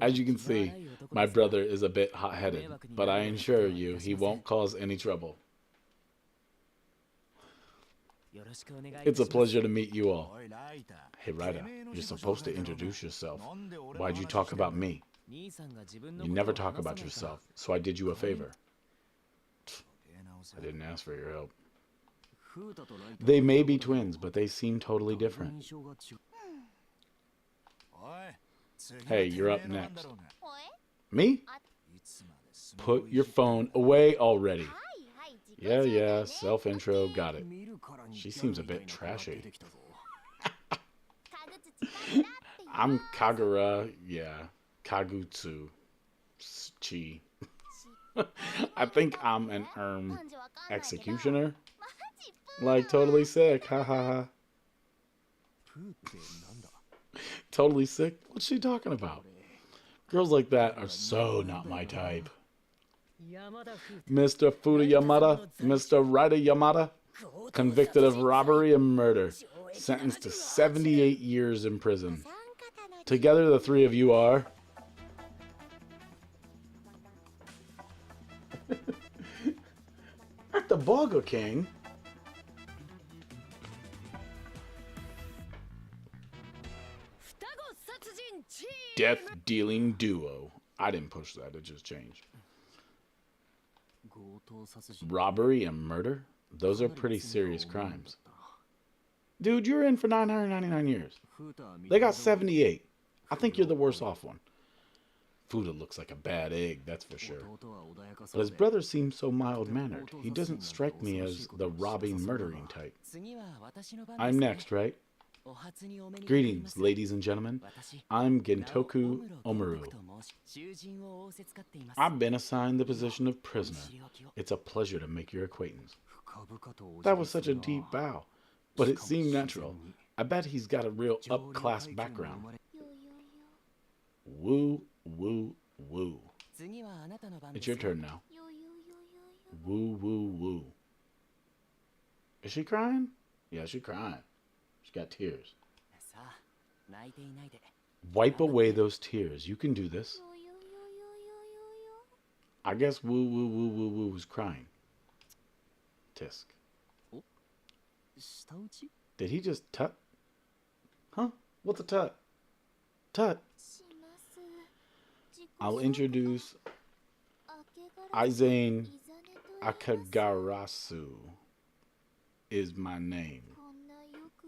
As you can see, my brother is a bit hot-headed, but I assure you he won't cause any trouble. It's a pleasure to meet you all. Hey, Raita, you're supposed to introduce yourself. Why'd you talk about me? You never talk about yourself, so I did you a favor. I didn't ask for your help. They may be twins, but they seem totally different. Hey, you're up next. Me? Put your phone away already. Yeah, self-intro, got it. She seems a bit trashy. I'm Kagura, Kagutsu. Chi. I think I'm an executioner. Like, totally sick, ha ha ha. Totally sick? What's she talking about? Girls like that are so not my type. Mr. Fuda Yamada, Mr. Raita Yamada, convicted of robbery and murder, sentenced to 78 years in prison. Together, the three of you are... At the Burger King? Death-dealing duo. I didn't push that, it just changed. Robbery and murder? Those are pretty serious crimes. Dude, you're in for 999 years. They got 78. I think you're the worse off one. Fuda looks like a bad egg, that's for sure. But his brother seems so mild-mannered. He doesn't strike me as the robbing, murdering type. I'm next, right? Greetings, ladies and gentlemen. I'm Gentoku Omaru. I've been assigned the position of prisoner. It's a pleasure to make your acquaintance. That was such a deep bow, but it seemed natural. I bet he's got a real up-class background. Woo, woo, woo. It's your turn now. Woo, woo, woo. Is she crying? Yeah, she's crying. She's got tears. Wipe away those tears. You can do this. I guess woo, woo, woo, woo, woo was crying. Tisk. Did he just tut? Huh? What's a tut? Tut. I'll introduce Aizen Akagarasu is my name.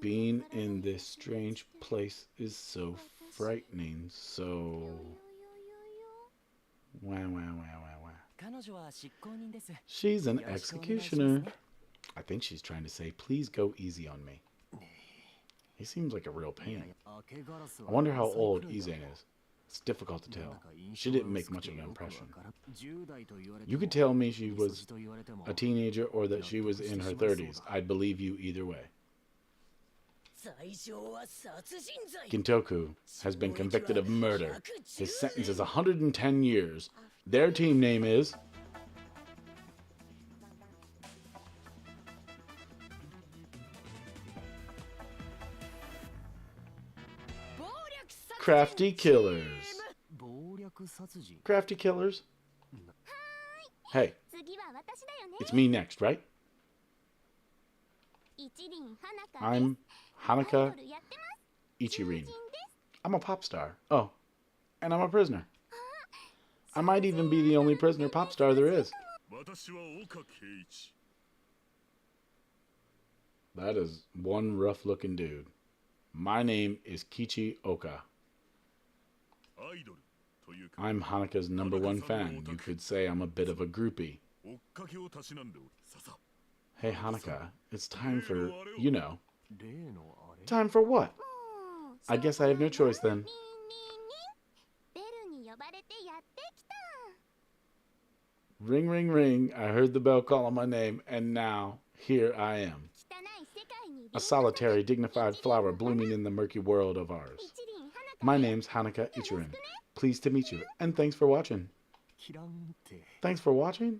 Being in this strange place is so frightening, so... Wah, wah, wah, wah, wah. She's an executioner. I think she's trying to say, please go easy on me. He seems like a real pain. I wonder how old Izen is. It's difficult to tell. She didn't make much of an impression. You could tell me she was a teenager or that she was in her 30s. I'd believe you either way. Gintoku has been convicted of murder. His sentence is 110 years. Their team name is... Crafty Killers. Crafty Killers? Hey, it's me next, right? I'm Hanaka Ichirin. I'm a pop star. Oh, and I'm a prisoner. I might even be the only prisoner pop star there is. That is one rough looking dude. My name is Kichi Oka. I'm Hanaka's #1 fan. You could say I'm a bit of a groupie. Hey Hanaka, it's time for, you know. Time for what? I guess I have no choice then. Ring, ring, ring. I heard the bell calling my name, and now here I am. A solitary, dignified flower blooming in the murky world of ours. My name's Hanaka Ichirin. Pleased to meet you, and thanks for watching. Thanks for watching?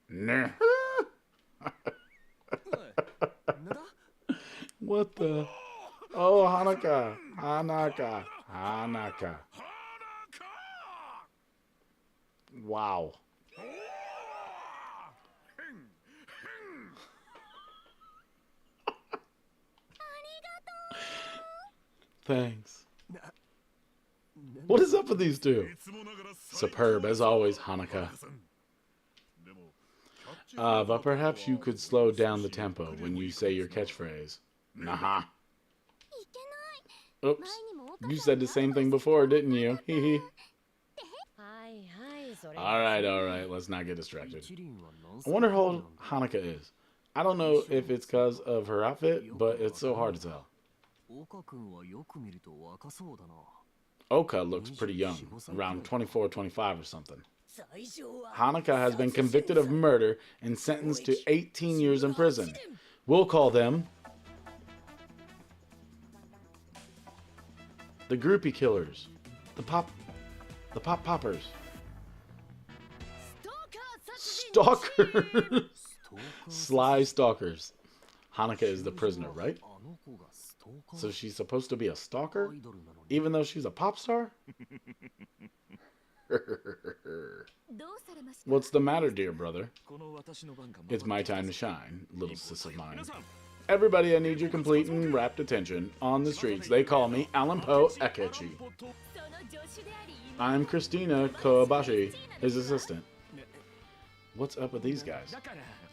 Nah. What the? Oh, Hanaka. Hanaka. Hanaka. Wow. Thanks. What is up with these two? Superb as always, Hanaka. But perhaps you could slow down the tempo when you say your catchphrase. Nah. Oops. You said the same thing before, didn't you? Hee. Alright. Let's not get distracted. I wonder how old Hanaka is. I don't know if it's because of her outfit, but it's so hard to tell. Oka looks pretty young, around 24, 25 or something. Hanaka has been convicted of murder and sentenced to 18 years in prison. We'll call them the groupie killers, the poppers, stalkers, sly stalkers. Hanaka is the prisoner, right? So she's supposed to be a stalker, even though she's a pop star? What's the matter, dear brother? It's my time to shine, little sis of mine. Everybody, I need your complete and rapt attention. On the streets, they call me Alan Poe Akechi. I'm Christina Kobashi, his assistant. What's up with these guys?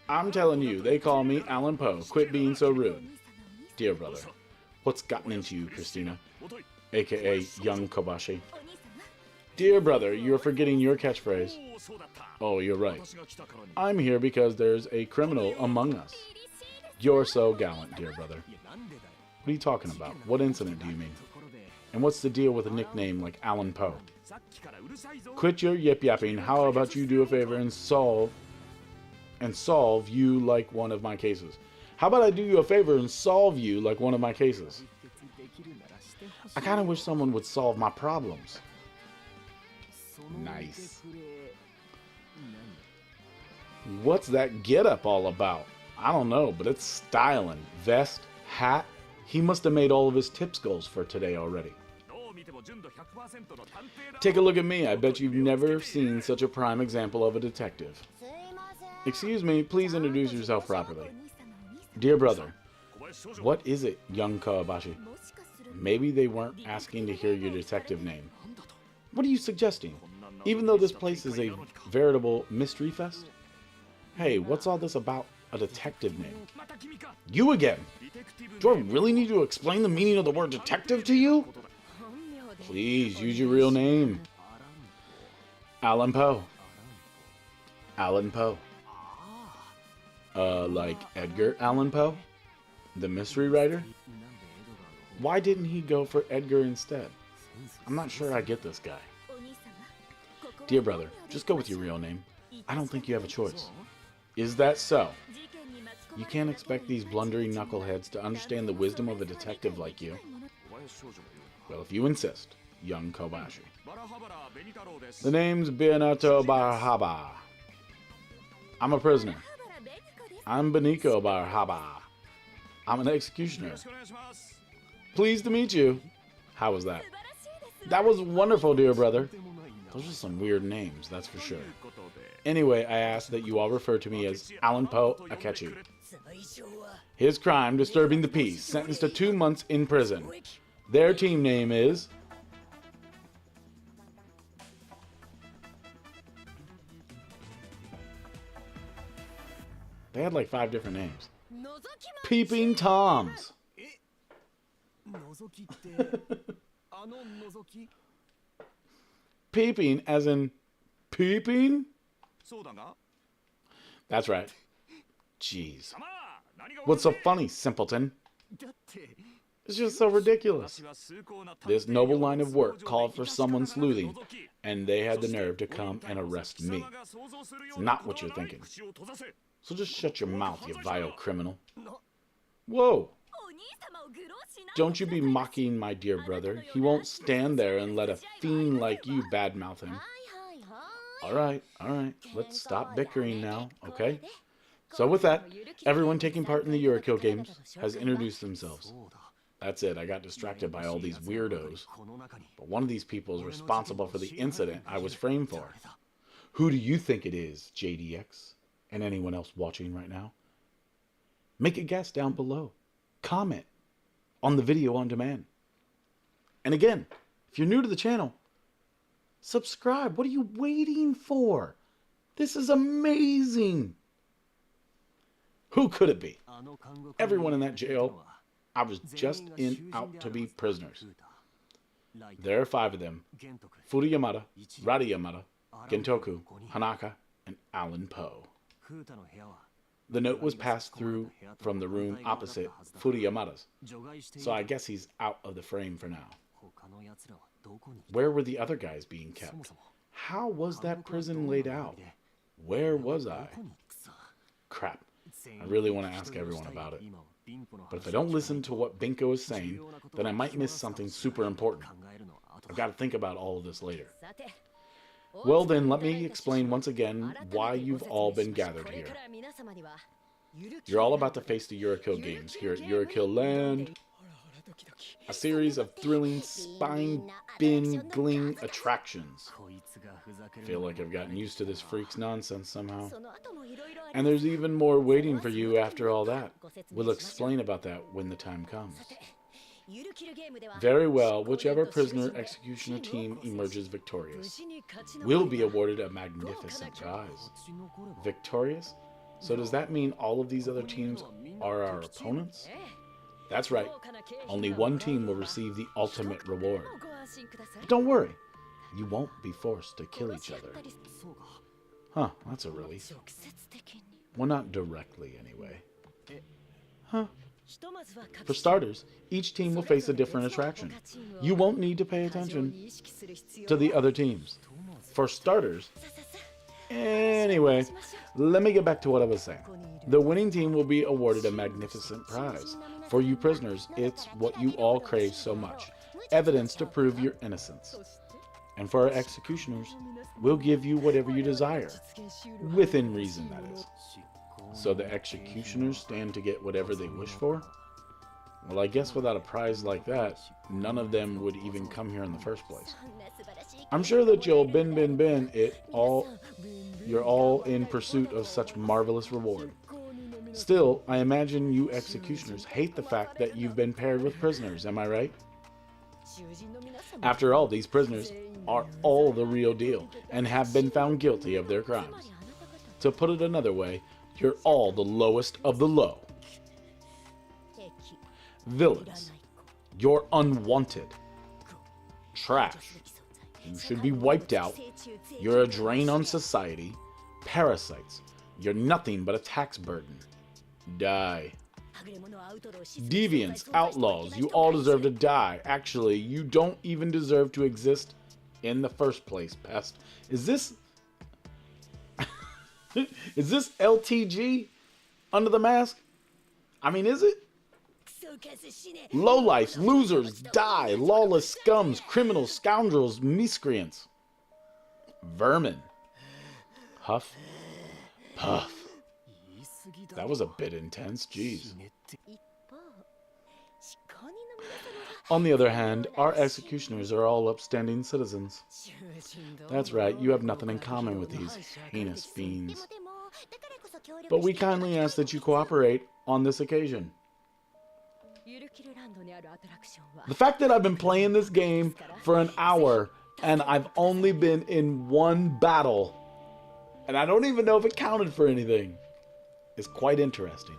I'm telling you, they call me Alan Poe. Quit being so rude. Dear brother, what's gotten into you, Christina? AKA Young Kobashi. Dear brother, you're forgetting your catchphrase. Oh, you're right. I'm here because there's a criminal among us. You're so gallant, dear brother. What are you talking about? What incident do you mean? And what's the deal with a nickname like Alan Poe? Quit your yip-yapping. How about you do a favor and solve you like one of my cases? How about I do you a favor and solve you like one of my cases? I kind of wish someone would solve my problems. Nice. What's that getup all about? I don't know, but it's styling. Vest, hat. He must have made all of his tips goals for today already. Take a look at me. I bet you've never seen such a prime example of a detective. Excuse me, please introduce yourself properly. Dear brother, what is it, young Kawabashi? Maybe they weren't asking to hear your detective name. What are you suggesting? Even though this place is a veritable mystery fest? Hey, what's all this about a detective name? You again! Do I really need to explain the meaning of the word detective to you? Please, use your real name. Alan Poe. Alan Poe. Like Edgar Allan Poe? The mystery writer? Why didn't he go for Edgar instead? I'm not sure I get this guy. Dear brother, just go with your real name. I don't think you have a choice. Is that so? You can't expect these blundering knuckleheads to understand the wisdom of a detective like you. Well, if you insist, young Kobashi. The name's Benito Barhaba. I'm a prisoner. I'm Benito Barhaba. I'm an executioner. Pleased to meet you. How was that? That was wonderful, dear brother. Those are some weird names, that's for sure. Anyway, I ask that you all refer to me as Alan Poe Akechi. His crime, disturbing the peace, sentenced to 2 months in prison. Their team name is... They had like 5 different names. Peeping Toms. Peeping as in peeping? That's right. Jeez. What's so funny, simpleton? It's just so ridiculous. This noble line of work called for someone sleuthing, and they had the nerve to come and arrest me. It's not what you're thinking. So just shut your mouth, you vile criminal. Whoa! Don't you be mocking my dear brother. He won't stand there and let a fiend like you badmouth him. Alright, let's stop bickering now, okay? So with that, everyone taking part in the Yurukill games has introduced themselves. That's it, I got distracted by all these weirdos. But one of these people is responsible for the incident I was framed for. Who do you think it is, JDX? And anyone else watching right now? Make a guess down below. Comment on the video on demand. And again, if you're new to the channel, subscribe. What are you waiting for? This is amazing. Who could it be? Everyone in that jail I was just in out to be prisoners. There are 5 of them. Furuyamada, Radiyamada, Gentoku, Hanaka, and Alan Poe. The note was passed through from the room opposite Furuyamada's, so I guess he's out of the frame for now. Where were the other guys being kept? How was that prison laid out? Where was I? Crap. I really want to ask everyone about it. But if I don't listen to what Binko is saying, then I might miss something super important. I've got to think about all of this later. Well then, let me explain once again why you've all been gathered here. You're all about to face the Yurukill games here at Yurukill Land. A series of thrilling, spine-bingling attractions. I feel like I've gotten used to this freak's nonsense somehow. And there's even more waiting for you after all that. We'll explain about that when the time comes. Very well, whichever prisoner executioner team emerges victorious will be awarded a magnificent prize. Victorious? So does that mean all of these other teams are our opponents? That's right. Only one team will receive the ultimate reward. But don't worry. You won't be forced to kill each other. Huh, that's a relief. Well, not directly, anyway. Huh. For starters, each team will face a different attraction. You won't need to pay attention to the other teams. For starters... Anyway, let me get back to what I was saying. The winning team will be awarded a magnificent prize. For you prisoners, it's what you all crave so much. Evidence to prove your innocence. And for our executioners, we'll give you whatever you desire. Within reason, that is. So the executioners stand to get whatever they wish for? Well, I guess without a prize like that, none of them would even come here in the first place. I'm sure that you'll you're all in pursuit of such marvelous reward. Still, I imagine you executioners hate the fact that you've been paired with prisoners, am I right? After all, these prisoners are all the real deal and have been found guilty of their crimes. To put it another way, you're all the lowest of the low. Villains, you're unwanted. Trash, you should be wiped out. You're a drain on society. Parasites, you're nothing but a tax burden. Die. Deviants, outlaws, you all deserve to die. Actually, you don't even deserve to exist in the first place, pest. Is this... is this LTG under the mask? I mean, is it? Lowlifes, losers, die. Lawless scums, criminals, scoundrels, miscreants. Vermin. Huff. Puff. That was a bit intense, jeez. On the other hand, our executioners are all upstanding citizens. That's right, you have nothing in common with these heinous fiends. But we kindly ask that you cooperate on this occasion. The fact that I've been playing this game for an hour and I've only been in one battle, and I don't even know if it counted for anything, is quite interesting.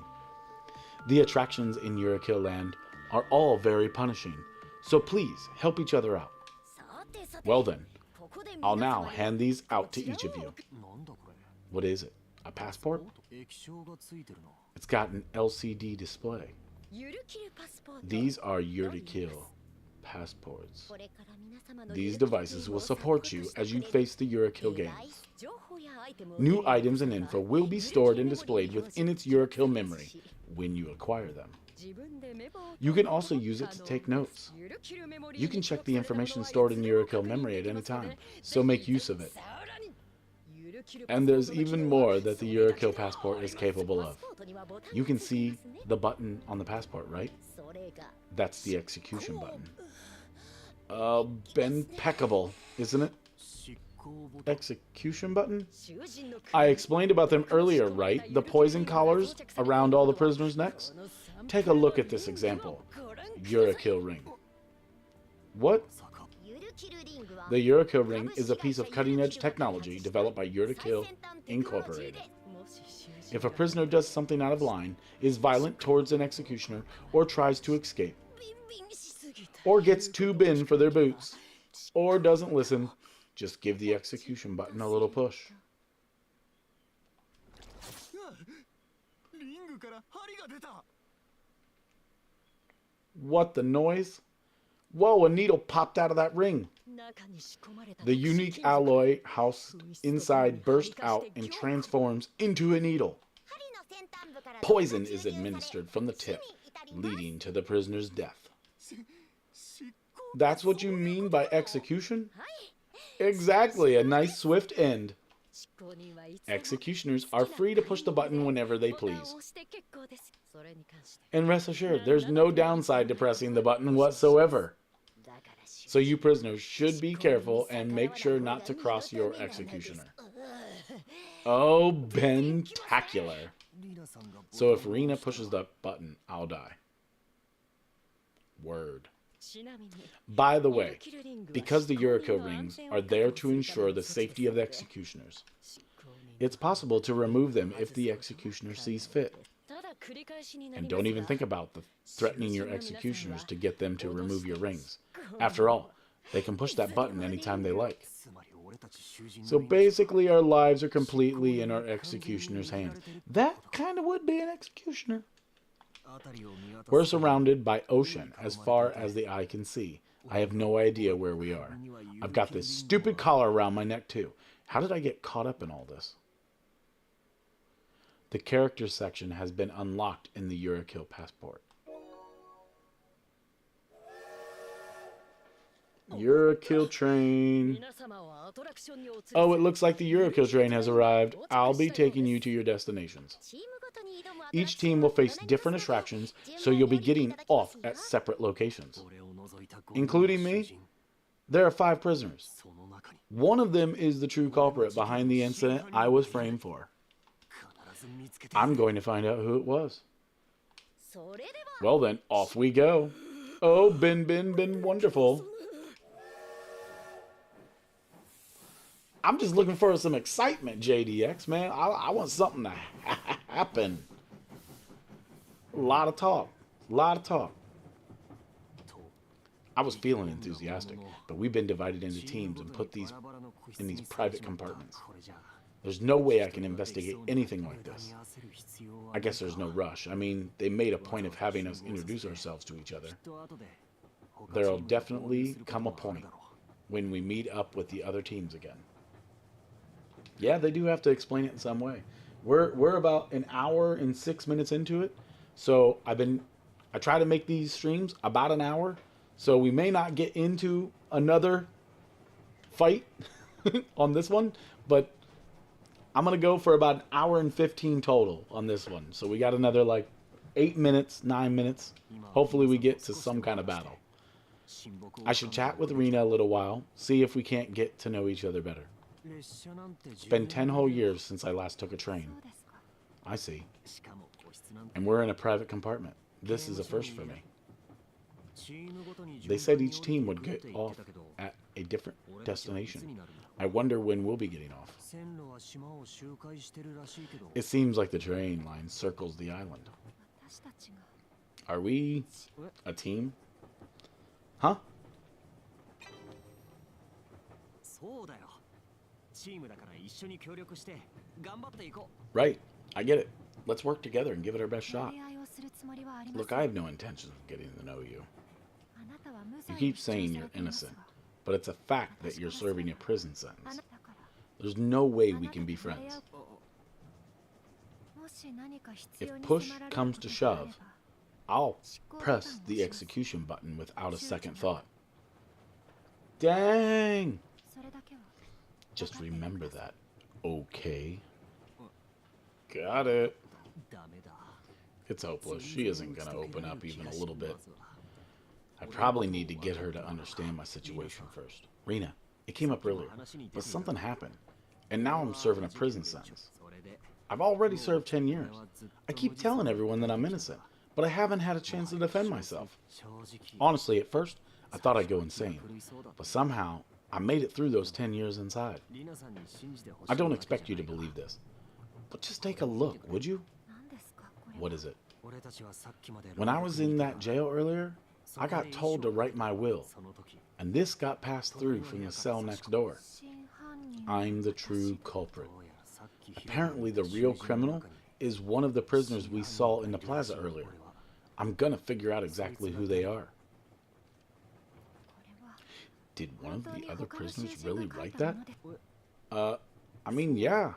The attractions in Yurukill land are all very punishing, so please help each other out. Well then, I'll now hand these out to each of you. What is it? A passport? It's got an LCD display. These are Yurukill passports. These devices will support you as you face the Yurukill games. New items and info will be stored and displayed within its Yurukill memory when you acquire them. You can also use it to take notes. You can check the information stored in Yurukill memory at any time, so make use of it. And there's even more that the Yurukill passport is capable of. You can see the button on the passport, right? That's the execution button. Impeccable, isn't it? Execution button? I explained about them earlier, right? The poison collars around all the prisoners' necks? Take a look at this example. Yurukill ring. What? The Yurukill ring is a piece of cutting-edge technology developed by Yurukill Incorporated. If a prisoner does something out of line, is violent towards an executioner, or tries to escape, or gets too big for their boots, or doesn't listen, just give the execution button a little push. What the noise? Whoa, a needle popped out of that ring. The unique alloy housed inside bursts out and transforms into a needle. Poison is administered from the tip, leading to the prisoner's death. That's what you mean by execution? Exactly, a nice swift end. Executioners are free to push the button whenever they please. And rest assured, there's no downside to pressing the button whatsoever. So you prisoners should be careful and make sure not to cross your executioner. Oh, bentacular. So if Rina pushes the button, I'll die. Word. By the way, because the Yurukill rings are there to ensure the safety of the executioners, it's possible to remove them if the executioner sees fit. And don't even think about threatening your executioners to get them to remove your rings. After all, they can push that button anytime they like. So basically our lives are completely in our executioner's hands. That kind of would be an executioner. We're surrounded by ocean as far as the eye can see. I have no idea where we are. I've got this stupid collar around my neck too. How did I get caught up in all this? The characters section has been unlocked in the Yurukill passport. Yurukill train. Oh, it looks like the Yurukill train has arrived. I'll be taking you to your destinations. Each team will face different attractions, so you'll be getting off at separate locations. Including me, there are 5 prisoners. One of them is the true culprit behind the incident I was framed for. I'm going to find out who it was. Well then, off we go. Oh, been wonderful. I'm just looking for some excitement, JDX, man. I want something to happen. A lot of talk. I was feeling enthusiastic, but we've been divided into teams and put these in these private compartments. There's no way I can investigate anything like this. I guess there's no rush. I mean, they made a point of having us introduce ourselves to each other. There'll definitely come a point when we meet up with the other teams again. Yeah, they do have to explain it in some way. We're about an hour and 6 minutes into it. So I try to make these streams about an hour. So we may not get into another fight on this one, but I'm going to go for about an hour and 15 total on this one. So we got another like 8 minutes, 9 minutes. Hopefully we get to some kind of battle. I should chat with Rina a little while, see if we can't get to know each other better. It's been 10 whole years since I last took a train. I see. And we're in a private compartment. This is a first for me. They said each team would get off at a different destination. I wonder when we'll be getting off. It seems like the train line circles the island. Are we a team? Huh? Right. I get it. Let's work together and give it our best shot. Look, I have no intention of getting to know you. You keep saying you're innocent, but it's a fact that you're serving a prison sentence. There's no way we can be friends. If push comes to shove, I'll press the execution button without a second thought. Dang! Just remember that, okay? Got it. It's hopeless. She isn't going to open up even a little bit. I probably need to get her to understand my situation first. Rina, it came up earlier, but something happened, and now I'm serving a prison sentence. I've already served 10 years. I keep telling everyone that I'm innocent, but I haven't had a chance to defend myself. Honestly, at first, I thought I'd go insane, but somehow I made it through those 10 years inside. I don't expect you to believe this, but just take a look, would you? What is it? When I was in that jail earlier, I got told to write my will, and this got passed through from the cell next door. I'm the true culprit. Apparently the real criminal is one of the prisoners we saw in the plaza earlier. I'm gonna figure out exactly who they are. Did one of the other prisoners really write that? I mean, yeah.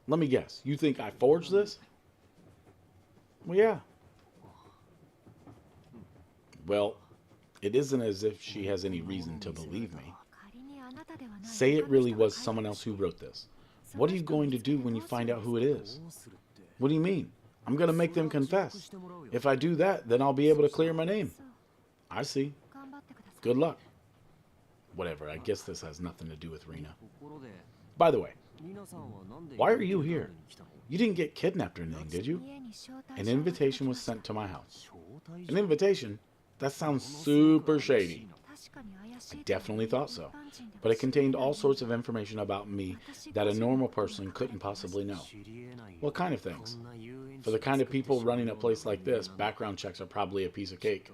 Let me guess. You think I forged this? Well, yeah. Well, it isn't as if she has any reason to believe me. Say it really was someone else who wrote this. What are you going to do when you find out who it is? What do you mean? I'm going to make them confess. If I do that, then I'll be able to clear my name. I see. Good luck. Whatever, I guess this has nothing to do with Rina. By the way, why are you here? You didn't get kidnapped or anything, did you? An invitation was sent to my house. An invitation? That sounds super shady. I definitely thought so, but it contained all sorts of information about me that a normal person couldn't possibly know. What kind of things? For the kind of people running a place like this, background checks are probably a piece of cake.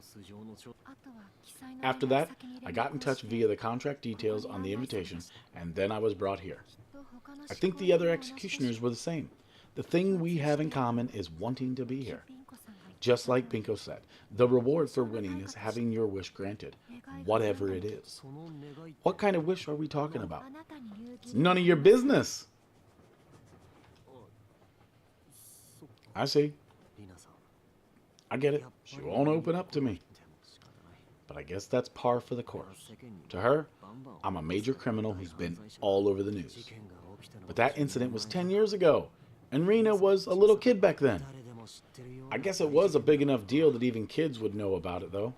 After that, I got in touch via the contract details on the invitation, and then I was brought here. I think the other executioners were the same. The thing we have in common is wanting to be here. Just like Pinko said, the reward for winning is having your wish granted, whatever it is. What kind of wish are we talking about? It's none of your business. I see. I get it. She won't open up to me. But I guess that's par for the course. To her, I'm a major criminal who's been all over the news. But that incident was 10 years ago, and Rena was a little kid back then. I guess it was a big enough deal that even kids would know about it, though.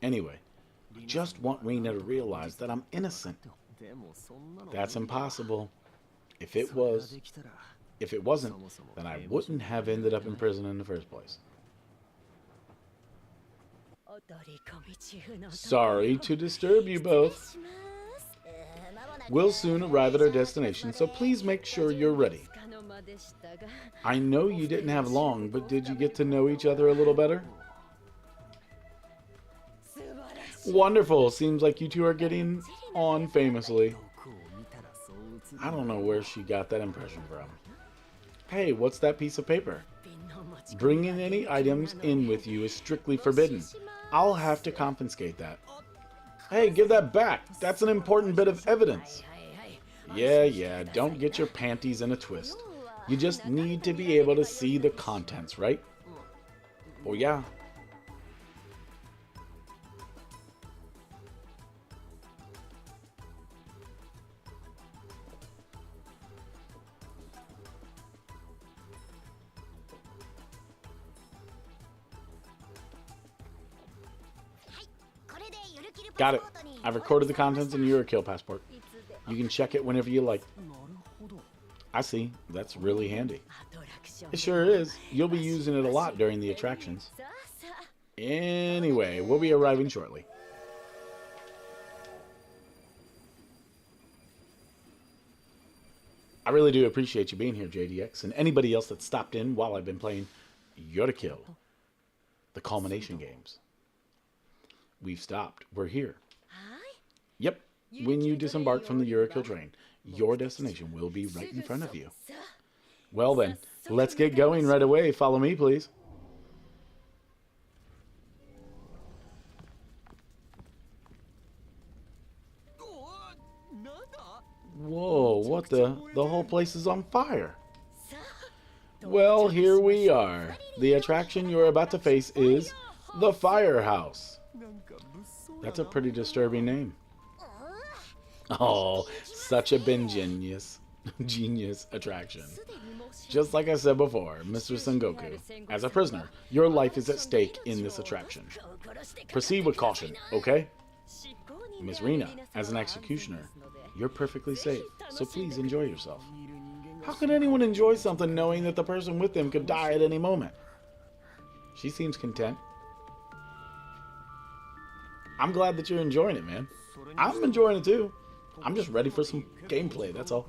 Anyway, I just want Rena to realize that I'm innocent. That's impossible. If it wasn't, then I wouldn't have ended up in prison in the first place. Sorry to disturb you both. We'll soon arrive at our destination, so please make sure you're ready. I know you didn't have long, but did you get to know each other a little better? Wonderful. Seems like you two are getting on famously. I don't know where she got that impression from. Hey, what's that piece of paper? Bringing any items in with you is strictly forbidden. I'll have to confiscate that. Hey, give that back. That's an important bit of evidence. Yeah, don't get your panties in a twist. You just need to be able to see the contents, right? Oh yeah. Got it. I've recorded the contents in Yurukill passport. You can check it whenever you like. I see. That's really handy. It sure is. You'll be using it a lot during the attractions. Anyway, we'll be arriving shortly. I really do appreciate you being here, JDX, and anybody else that stopped in while I've been playing Yurukill, the culmination games. We've stopped. We're here. Yep. When you disembark from the Yurukill train, your destination will be right in front of you. Well then, let's get going right away. Follow me, please. Whoa, what the whole place is on fire. Well, here we are. The attraction you're about to face is the Firehouse. That's a pretty disturbing name. Oh, such a genius attraction. Just like I said before, Mr. Sengoku, as a prisoner, your life is at stake in this attraction. Proceed with caution, okay? Miss Rena, as an executioner, you're perfectly safe, so please enjoy yourself. How can anyone enjoy something knowing that the person with them could die at any moment? She seems content. I'm glad that you're enjoying it, man. I'm enjoying it too. I'm just ready for some gameplay, that's all.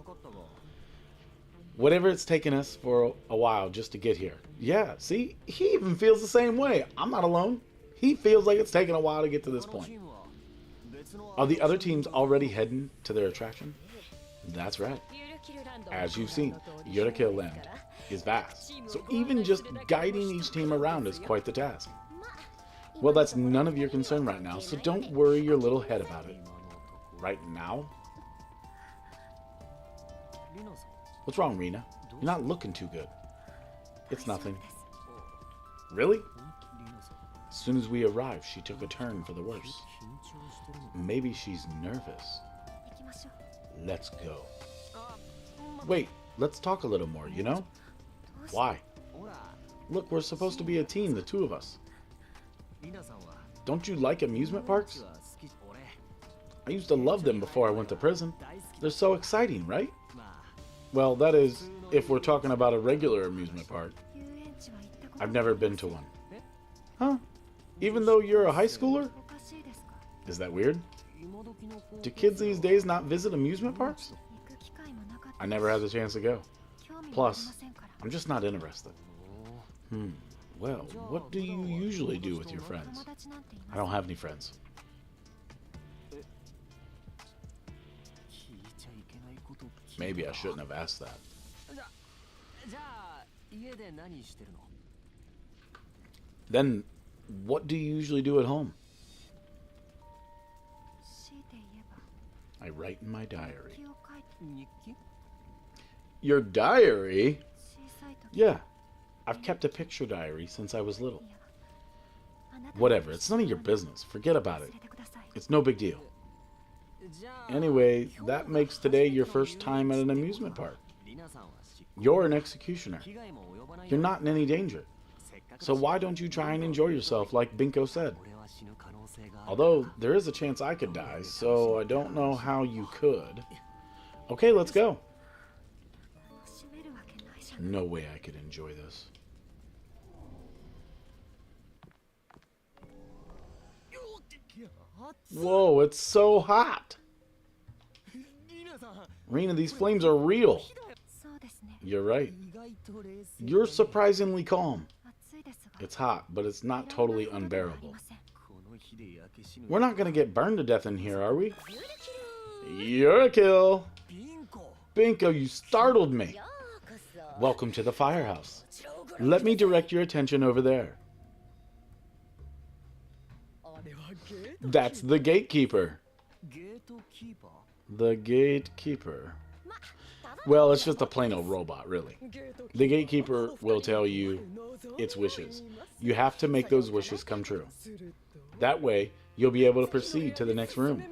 Whatever it's taken us for a while just to get here. Yeah, see? He even feels the same way. I'm not alone. He feels like it's taken a while to get to this point. Are the other teams already heading to their attraction? That's right. As you've seen, Yurukill Land is vast, so even just guiding each team around is quite the task. Well, that's none of your concern right now, so don't worry your little head about it. Right now? What's wrong, Rena? You're not looking too good. It's nothing. Really? As soon as we arrived, she took a turn for the worse. Maybe she's nervous. Let's go. Wait, let's talk a little more, you know? Why? Look, we're supposed to be a team, the two of us. Don't you like amusement parks? I used to love them before I went to prison. They're so exciting, right? Well, that is, if we're talking about a regular amusement park. I've never been to one. Huh? Even though you're a high schooler? Is that weird? Do kids these days not visit amusement parks? I never had the chance to go. Plus, I'm just not interested. Well, what do you usually do with your friends? I don't have any friends. Maybe I shouldn't have asked that. Then, what do you usually do at home? I write in my diary. Your diary? Yeah, I've kept a picture diary since I was little. Whatever, it's none of your business. Forget about it. It's no big deal. Anyway, that makes today your first time at an amusement park. You're an executioner. You're not in any danger. So why don't you try and enjoy yourself like Binko said? Although, there is a chance I could die, so I don't know how you could. Okay, let's go. No way I could enjoy this. Whoa, it's so hot! Rena, these flames are real. You're right. You're surprisingly calm. It's hot, but it's not totally unbearable. We're not gonna get burned to death in here, are we? Yurukill! Binko, you startled me. Welcome to the firehouse. Let me direct your attention over there. That's the gatekeeper. The gatekeeper. Well, it's just a plain old robot, really. The gatekeeper will tell you its wishes. You have to make those wishes come true. That way, you'll be able to proceed to the next room.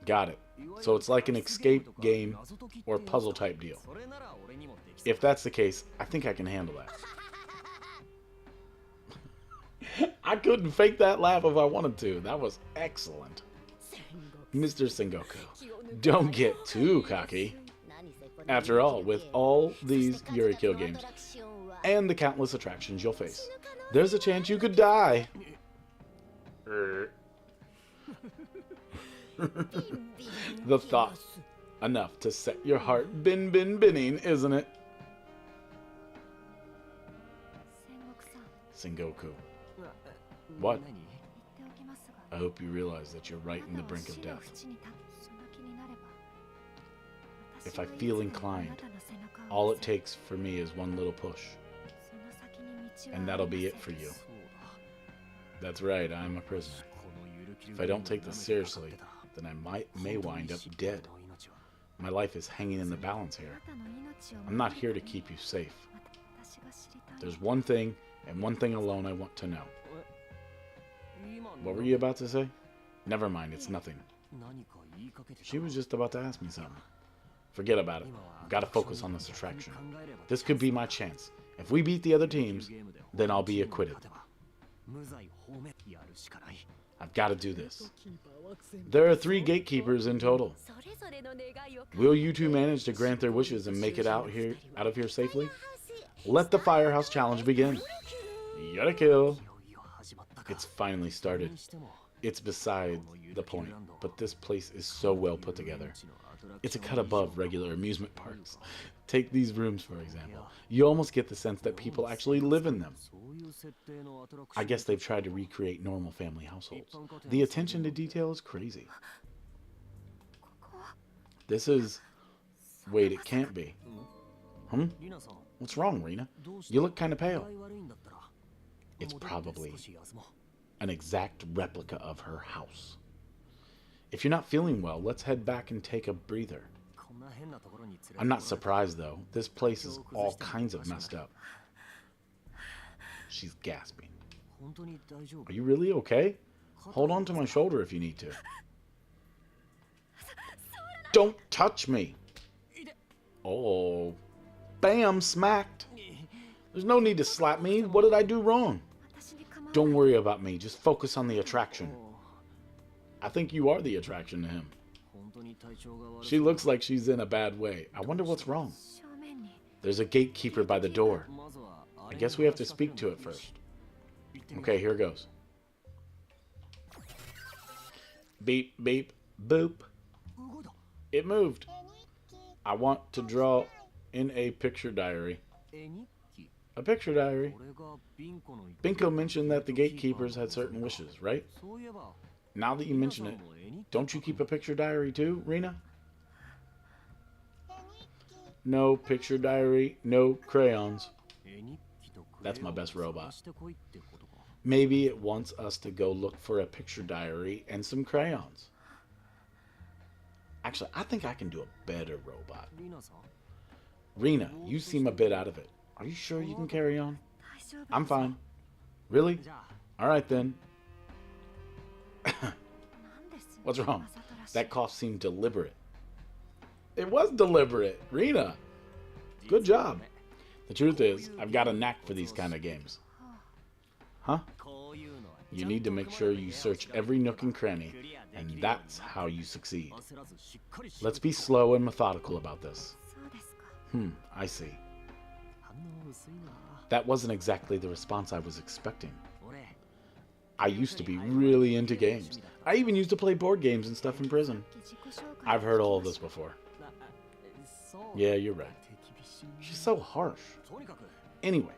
Got it. So it's like an escape game or puzzle type deal. If that's the case, I think I can handle that. I couldn't fake that laugh if I wanted to. That was excellent. Mr. Sengoku, don't get too cocky. After all, with all these Yurukill games and the countless attractions you'll face, there's a chance you could die. The thought, enough to set your heart binning, isn't it? Sengoku. What? I hope you realize that you're right in the brink of death. If I feel inclined, all it takes for me is one little push. And that'll be it for you. That's right, I'm a prisoner. If I don't take this seriously, then I may wind up dead. My life is hanging in the balance here. I'm not here to keep you safe. There's one thing, and one thing alone I want to know. What were you about to say? Never mind, it's nothing. She was just about to ask me something. Forget about it. I've got to focus on this attraction. This could be my chance. If we beat the other teams, then I'll be acquitted. I've got to do this. There are 3 gatekeepers in total. Will you two manage to grant their wishes and make it out of here safely? Let the firehouse challenge begin. Yurukill. It's finally started. It's beside the point, but this place is so well put together. It's a cut above regular amusement parks. Take these rooms, for example. You almost get the sense that people actually live in them. I guess they've tried to recreate normal family households. The attention to detail is crazy. This is... Wait, it can't be. What's wrong, Rena? You look kind of pale. It's probably an exact replica of her house. If you're not feeling well, let's head back and take a breather. I'm not surprised, though. This place is all kinds of messed up. She's gasping. Are you really okay? Hold on to my shoulder if you need to. Don't touch me! Oh. Bam! Smacked! There's no need to slap me. What did I do wrong? Don't worry about me. Just focus on the attraction. I think you are the attraction to him. She looks like she's in a bad way. I wonder what's wrong. There's a gatekeeper by the door. I guess we have to speak to it first. Okay, here goes. Beep, beep, boop. It moved. I want to draw in a picture diary. A picture diary? Binko mentioned that the gatekeepers had certain wishes, right? Now that you mention it, don't you keep a picture diary too, Rena? No picture diary, no crayons. That's my best robot. Maybe it wants us to go look for a picture diary and some crayons. Actually, I think I can do a better robot. Rena, you seem a bit out of it. Are you sure you can carry on? I'm fine. Really? All right, then. What's wrong? That cough seemed deliberate. It was deliberate. Rina, good job. The truth is, I've got a knack for these kind of games. Huh? You need to make sure you search every nook and cranny, and that's how you succeed. Let's be slow and methodical about this. I see. That wasn't exactly the response I was expecting. I used to be really into games. I even used to play board games and stuff in prison. I've heard all of this before. Yeah, you're right. She's so harsh. Anyway,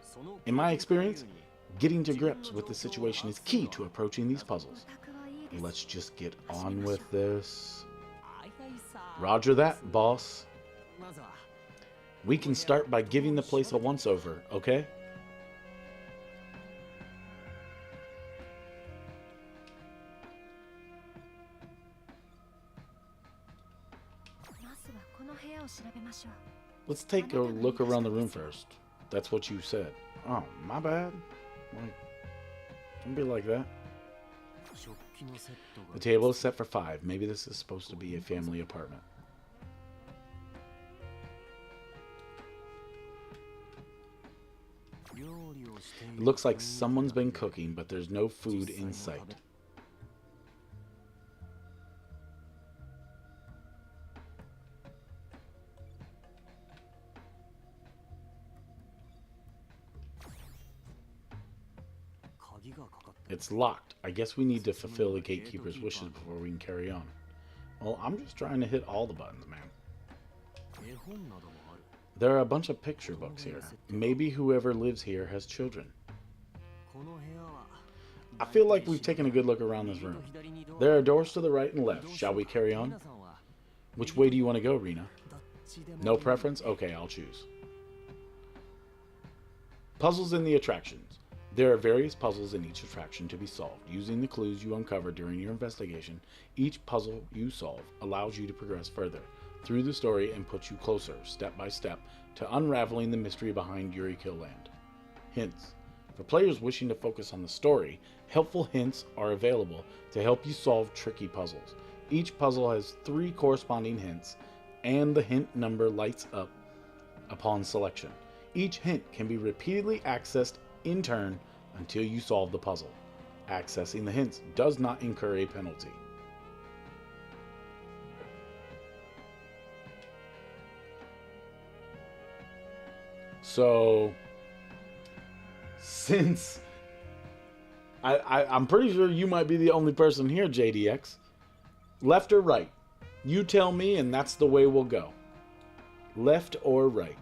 in my experience, getting to grips with the situation is key to approaching these puzzles. Let's just get on with this. Roger that, boss. We can start by giving the place a once-over, okay? Let's take a look around the room first. That's what you said. Oh, my bad. Like, don't be like that. The table is set for 5. Maybe this is supposed to be a family apartment. It looks like someone's been cooking, but there's no food in sight. It's locked. I guess we need to fulfill the gatekeeper's wishes before we can carry on. Well, I'm just trying to hit all the buttons, man. There are a bunch of picture books here. Maybe whoever lives here has children. I feel like we've taken a good look around this room. There are doors to the right and left. Shall we carry on? Which way do you want to go, Rina? No preference? Okay, I'll choose. Puzzles in the attractions. There are various puzzles in each attraction to be solved. Using the clues you uncover during your investigation, each puzzle you solve allows you to progress further through the story and puts you closer, step by step, to unraveling the mystery behind Yurukill land. Hints. For players wishing to focus on the story, helpful hints are available to help you solve tricky puzzles. Each puzzle has 3 corresponding hints, and the hint number lights up upon selection. Each hint can be repeatedly accessed in turn until you solve the puzzle. Accessing the hints does not incur a penalty. So, since I'm pretty sure you might be the only person here, JDX. Left or right? You tell me, and that's the way we'll go. Left or right?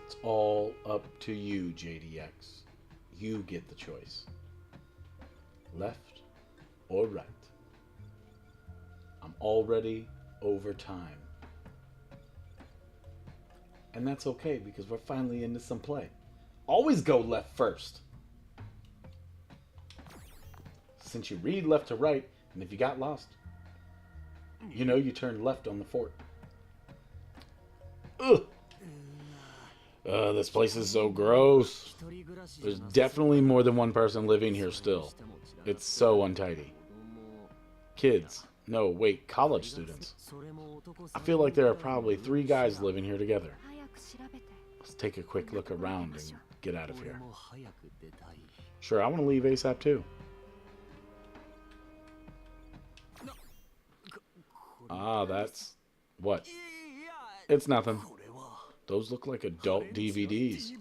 It's all up to you, JDX. You get the choice. Left or right? I'm already over time. And that's okay because we're finally into some play. Always go left first. Since you read left to right, and if you got lost, you know you turned left on the fort. Ugh. This place is so gross. There's definitely more than one person living here still. It's so untidy. Kids. No, wait, college students. I feel like there are probably 3 guys living here together. Let's take a quick look around and get out of here. Sure, I want to leave ASAP too. Ah, that's... what? It's nothing. Those look like adult DVDs.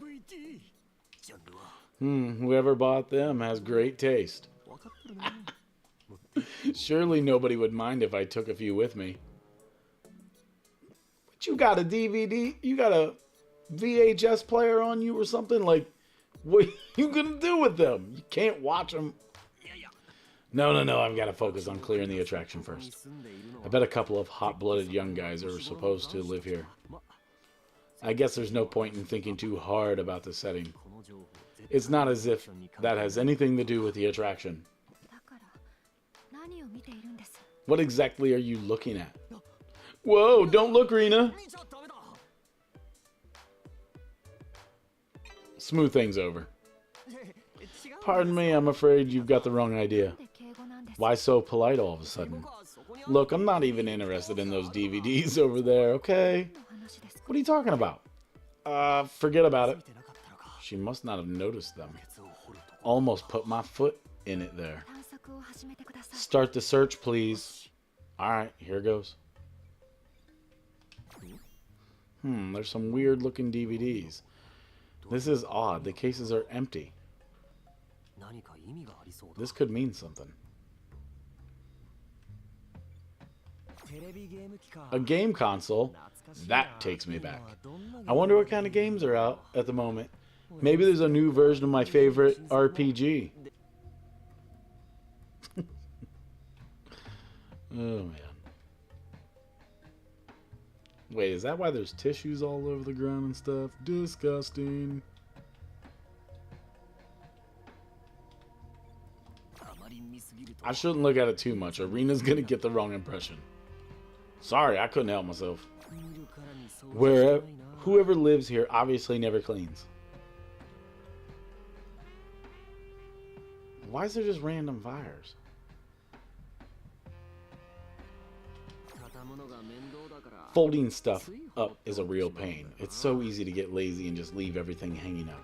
Whoever bought them has great taste. Surely nobody would mind if I took a few with me. But you got a DVD? You got a VHS player on you or something? Like, what are you gonna do with them? You can't watch them. No, I've got to focus on clearing the attraction first. I bet a couple of hot-blooded young guys are supposed to live here. I guess there's no point in thinking too hard about the setting. It's not as if that has anything to do with the attraction. What exactly are you looking at? Whoa, don't look, Rena. Smooth things over. Pardon me, I'm afraid you've got the wrong idea. Why so polite all of a sudden? Look, I'm not even interested in those DVDs over there, okay? What are you talking about? Forget about it. She must not have noticed them. Almost put my foot in it there. Start the search, please. Alright, here goes. There's some weird looking DVDs. This is odd. The cases are empty. This could mean something. A game console? That takes me back. I wonder what kind of games are out at the moment. Maybe there's a new version of my favorite RPG. Oh man. Wait, is that why there's tissues all over the ground and stuff? Disgusting. I shouldn't look at it too much. Arena's gonna get the wrong impression. Sorry, I couldn't help myself. Whoever lives here obviously never cleans. Why is there just random fires? Folding stuff up is a real pain. It's so easy to get lazy and just leave everything hanging up.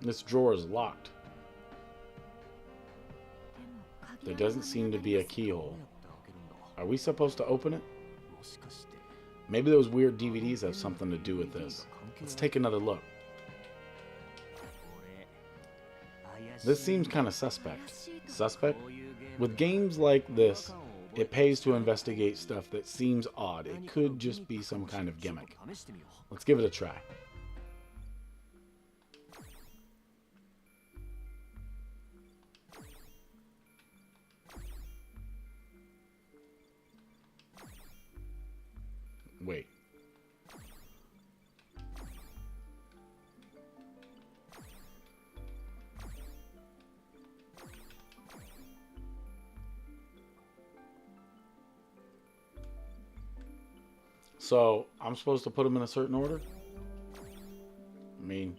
This drawer is locked. There doesn't seem to be a keyhole. Are we supposed to open it? Maybe those weird DVDs have something to do with this. Let's take another look. This seems kind of suspect. Suspect? With games like this, it pays to investigate stuff that seems odd. It could just be some kind of gimmick. Let's give it a try. Wait. So, I'm supposed to put them in a certain order? I mean...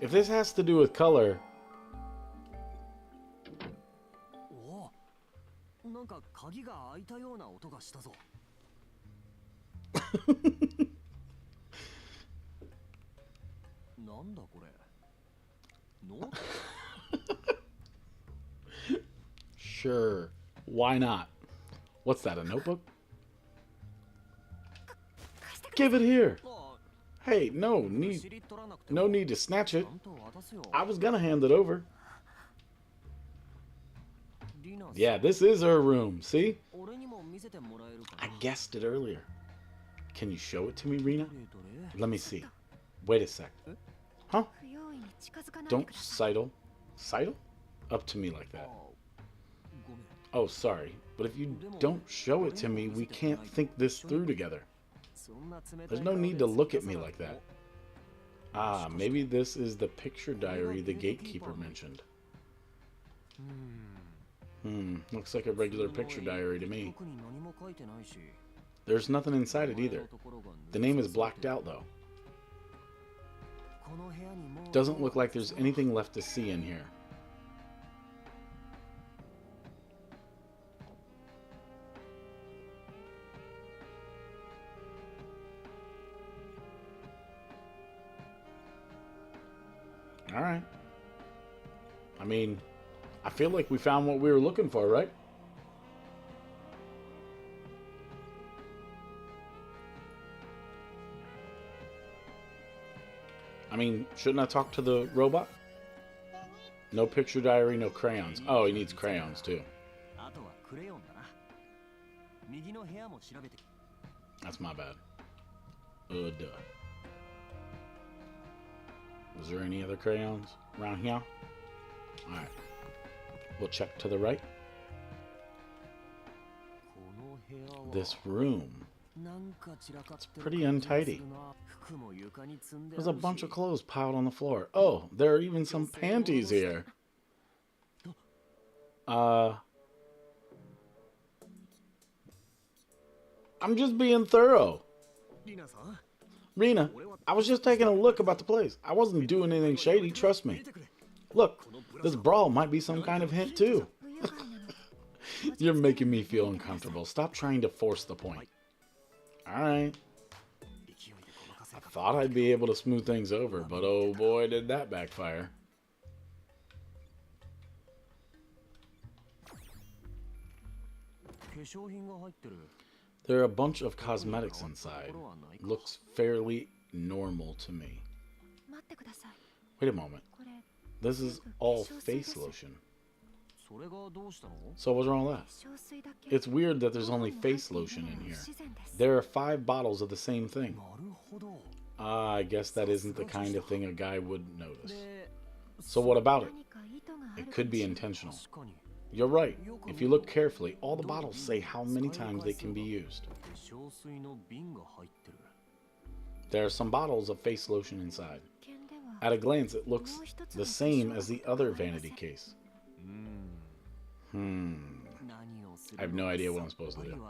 If this has to do with color... Sure. Why not? What's that, a notebook? Give it here! Hey, no need to snatch it. I was gonna hand it over. Yeah, this is her room, see? I guessed it earlier. Can you show it to me, Rena? Let me see. Wait a sec. Huh? Don't sidle. Sidle? Up to me like that. Oh, sorry. But if you don't show it to me, we can't think this through together. There's no need to look at me like that. Ah, maybe this is the picture diary the gatekeeper mentioned. Looks like a regular picture diary to me. There's nothing inside it either. The name is blacked out though. Doesn't look like there's anything left to see in here. Alright. I mean, I feel like we found what we were looking for, right? I mean, shouldn't I talk to the robot? No picture diary, no crayons. Oh, he needs crayons too. That's my bad. Duh. Was there any other crayons around here? Alright. We'll check to the right. This room. It's pretty untidy. There's a bunch of clothes piled on the floor. Oh, there are even some panties here. I'm just being thorough. Rina, I was just taking a look about the place. I wasn't doing anything shady, trust me. Look, this brawl might be some kind of hint too. You're making me feel uncomfortable. Stop trying to force the point. Alright. I thought I'd be able to smooth things over, but oh boy, did that backfire. There are a bunch of cosmetics inside. Looks fairly normal to me. Wait a moment. This is all face lotion. So what's wrong with that? It's weird that there's only face lotion in here. There are 5 bottles of the same thing. I guess that isn't the kind of thing a guy would notice. So what about it? It could be intentional. You're right. If you look carefully, all the bottles say how many times they can be used. There are some bottles of face lotion inside. At a glance, it looks the same as the other vanity case. I have no idea what I'm supposed to do.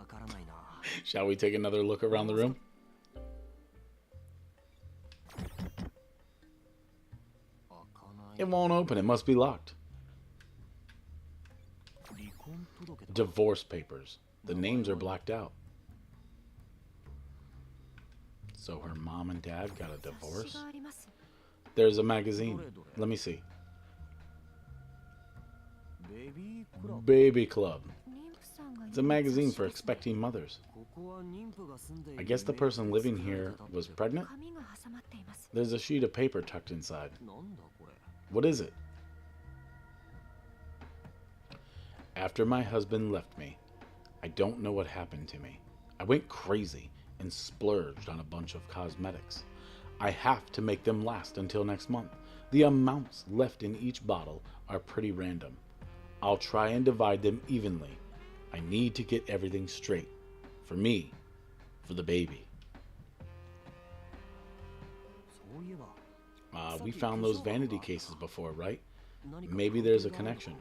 Shall we take another look around the room? It won't open. It must be locked. Divorce papers. The names are blacked out. So her mom and dad got a divorce? There's a magazine. Let me see. Baby Club. It's a magazine for expecting mothers. I guess the person living here was pregnant? There's a sheet of paper tucked inside. What is it? After my husband left me, I don't know what happened to me. I went crazy and splurged on a bunch of cosmetics. I have to make them last until next month. The amounts left in each bottle are pretty random. I'll try and divide them evenly. I need to get everything straight. For me, for the baby. We found those vanity cases before, right? Maybe there's a connection.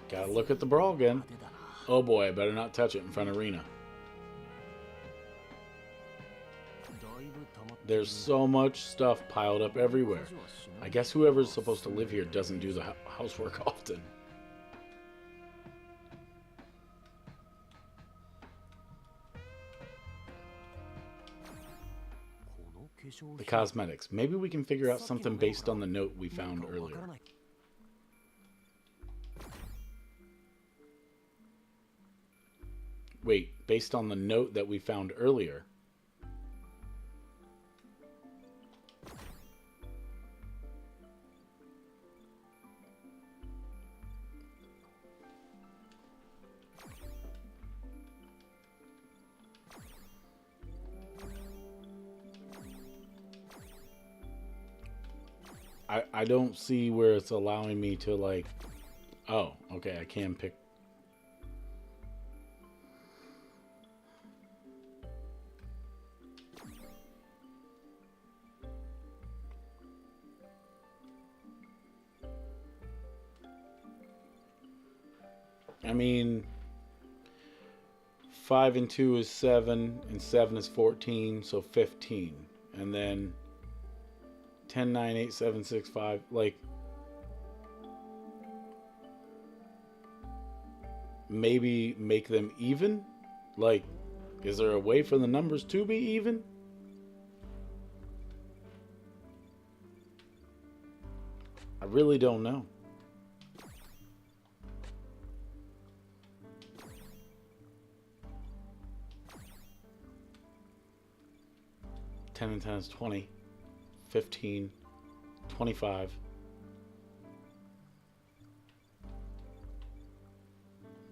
Gotta look at the brawl again. Oh boy, I better not touch it in front of Rina. There's so much stuff piled up everywhere. I guess whoever's supposed to live here doesn't do the housework often. The cosmetics. Maybe we can figure out something based on the note we found earlier. Wait, based on the note that we found earlier. I don't see where it's allowing me to like... Oh, okay, I can pick... I mean, 5 and 2 is 7, and 7 is 14, so 15. And then 10, 9, 8, 7, 6, 5. Like, maybe make them even? Like, is there a way for the numbers to be even? I really don't know. Ten and 10 is 20. 15. 25.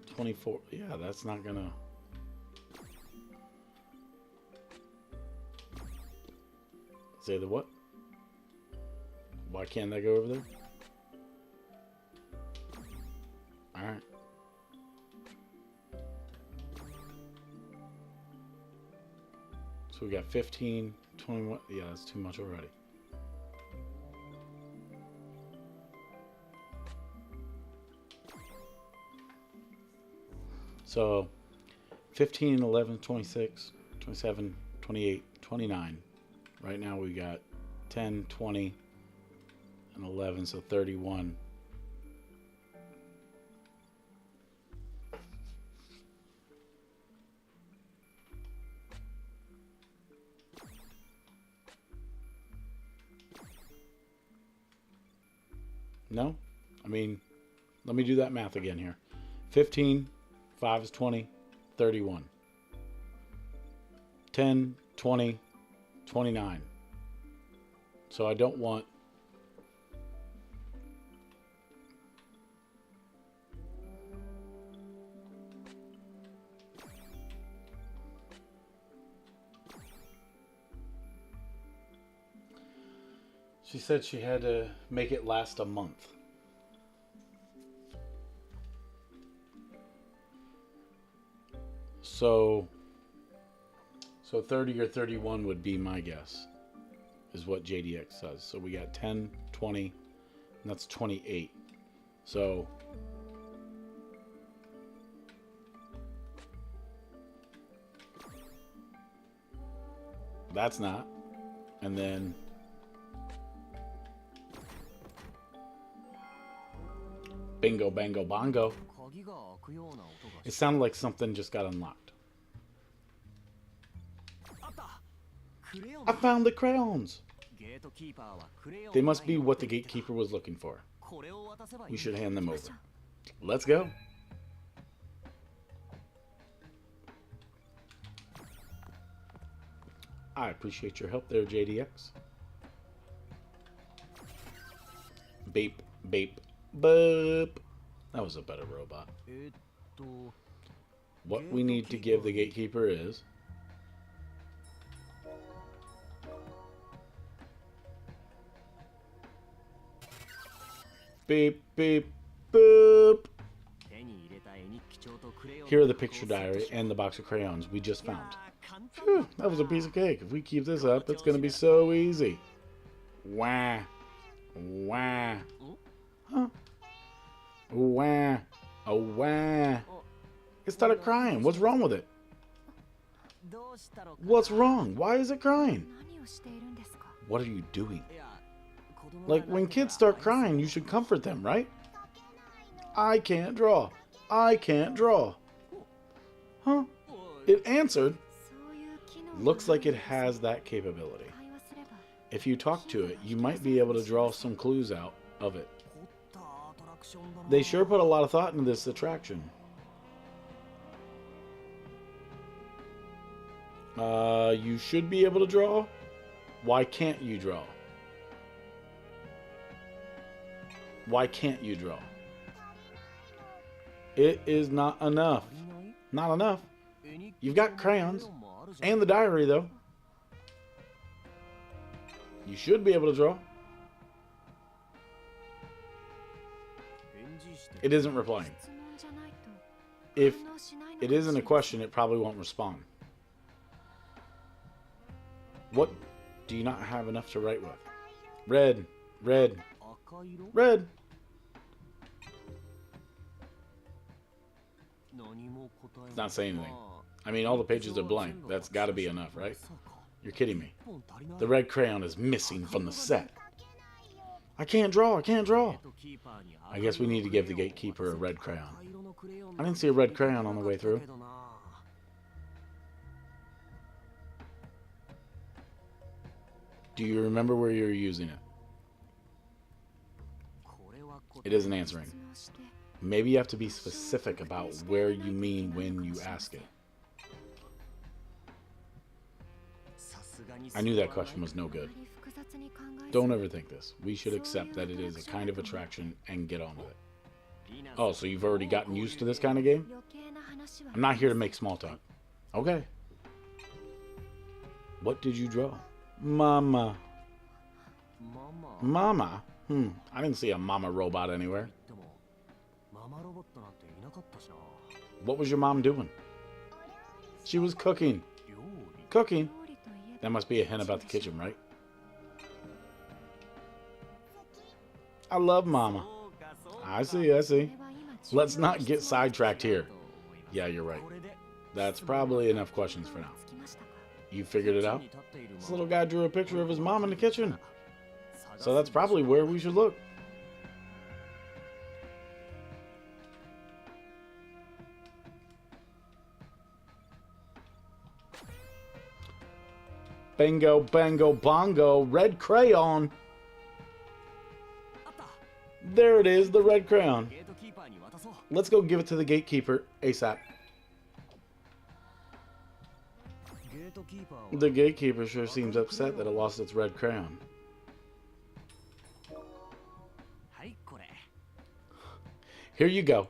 24. Yeah, that's not gonna... Say the what? Why can't that go over there? Alright. So we got 15, 21. Yeah, that's too much already. So 15, 11, 26, 27, 28, 29. Right now we got 10, 20, and 11, so 31. No? I mean, let me do that math again here. 15, 5 is 20, 31. 10, 20, 29. So I don't want... She said she had to make it last a month. So 30 or 31 would be my guess, is what JDX says. So we got 10, 20, and that's 28. So that's not. And then bingo, bango, bongo. It sounded like something just got unlocked. I found the crayons. They must be what the gatekeeper was looking for. We should hand them over. Let's go. I appreciate your help there, JDX. Beep, beep, boop. That was a better robot. What we need to give the gatekeeper is... beep, beep, boop. Here are the picture diary and the box of crayons we just found. Phew, that was a piece of cake. If we keep this up, it's going to be so easy. Wah. Wah. Huh? Wah. Oh, wah. It started crying. What's wrong with it? What's wrong? Why is it crying? What are you doing? Like, when kids start crying, you should comfort them, right? I can't draw. I can't draw. Huh? It answered. Looks like it has that capability. If you talk to it, you might be able to draw some clues out of it. They sure put a lot of thought into this attraction. You should be able to draw. Why can't you draw? Why can't you draw? It is not enough. Not enough. You've got crayons. And the diary, though. You should be able to draw. It isn't replying. If it isn't a question, it probably won't respond. What do you not have enough to write with? Red. Red. Red. It's not saying anything. I mean, all the pages are blank. That's got to be enough, right? You're kidding me. The red crayon is missing from the set. I can't draw. I can't draw. I guess we need to give the gatekeeper a red crayon. I didn't see a red crayon on the way through. Do you remember where you were using it? It isn't answering. Maybe you have to be specific about where you mean when you ask it. I knew that question was no good. Don't overthink this. We should accept that it is a kind of attraction and get on with it. Oh, so you've already gotten used to this kind of game? I'm not here to make small talk. Okay. What did you draw? Mama. Mama? I didn't see a mama robot anywhere. What was your mom doing? She was cooking. Cooking? That must be a hint about the kitchen, right? I love mama. I see, I see. Let's not get sidetracked here. Yeah, you're right. That's probably enough questions for now. You figured it out? This little guy drew a picture of his mom in the kitchen. So that's probably where we should look. Bingo, bango, bongo, red crayon. There it is, the red crayon. Let's go give it to the gatekeeper ASAP. The gatekeeper sure seems upset that it lost its red crayon. Here you go.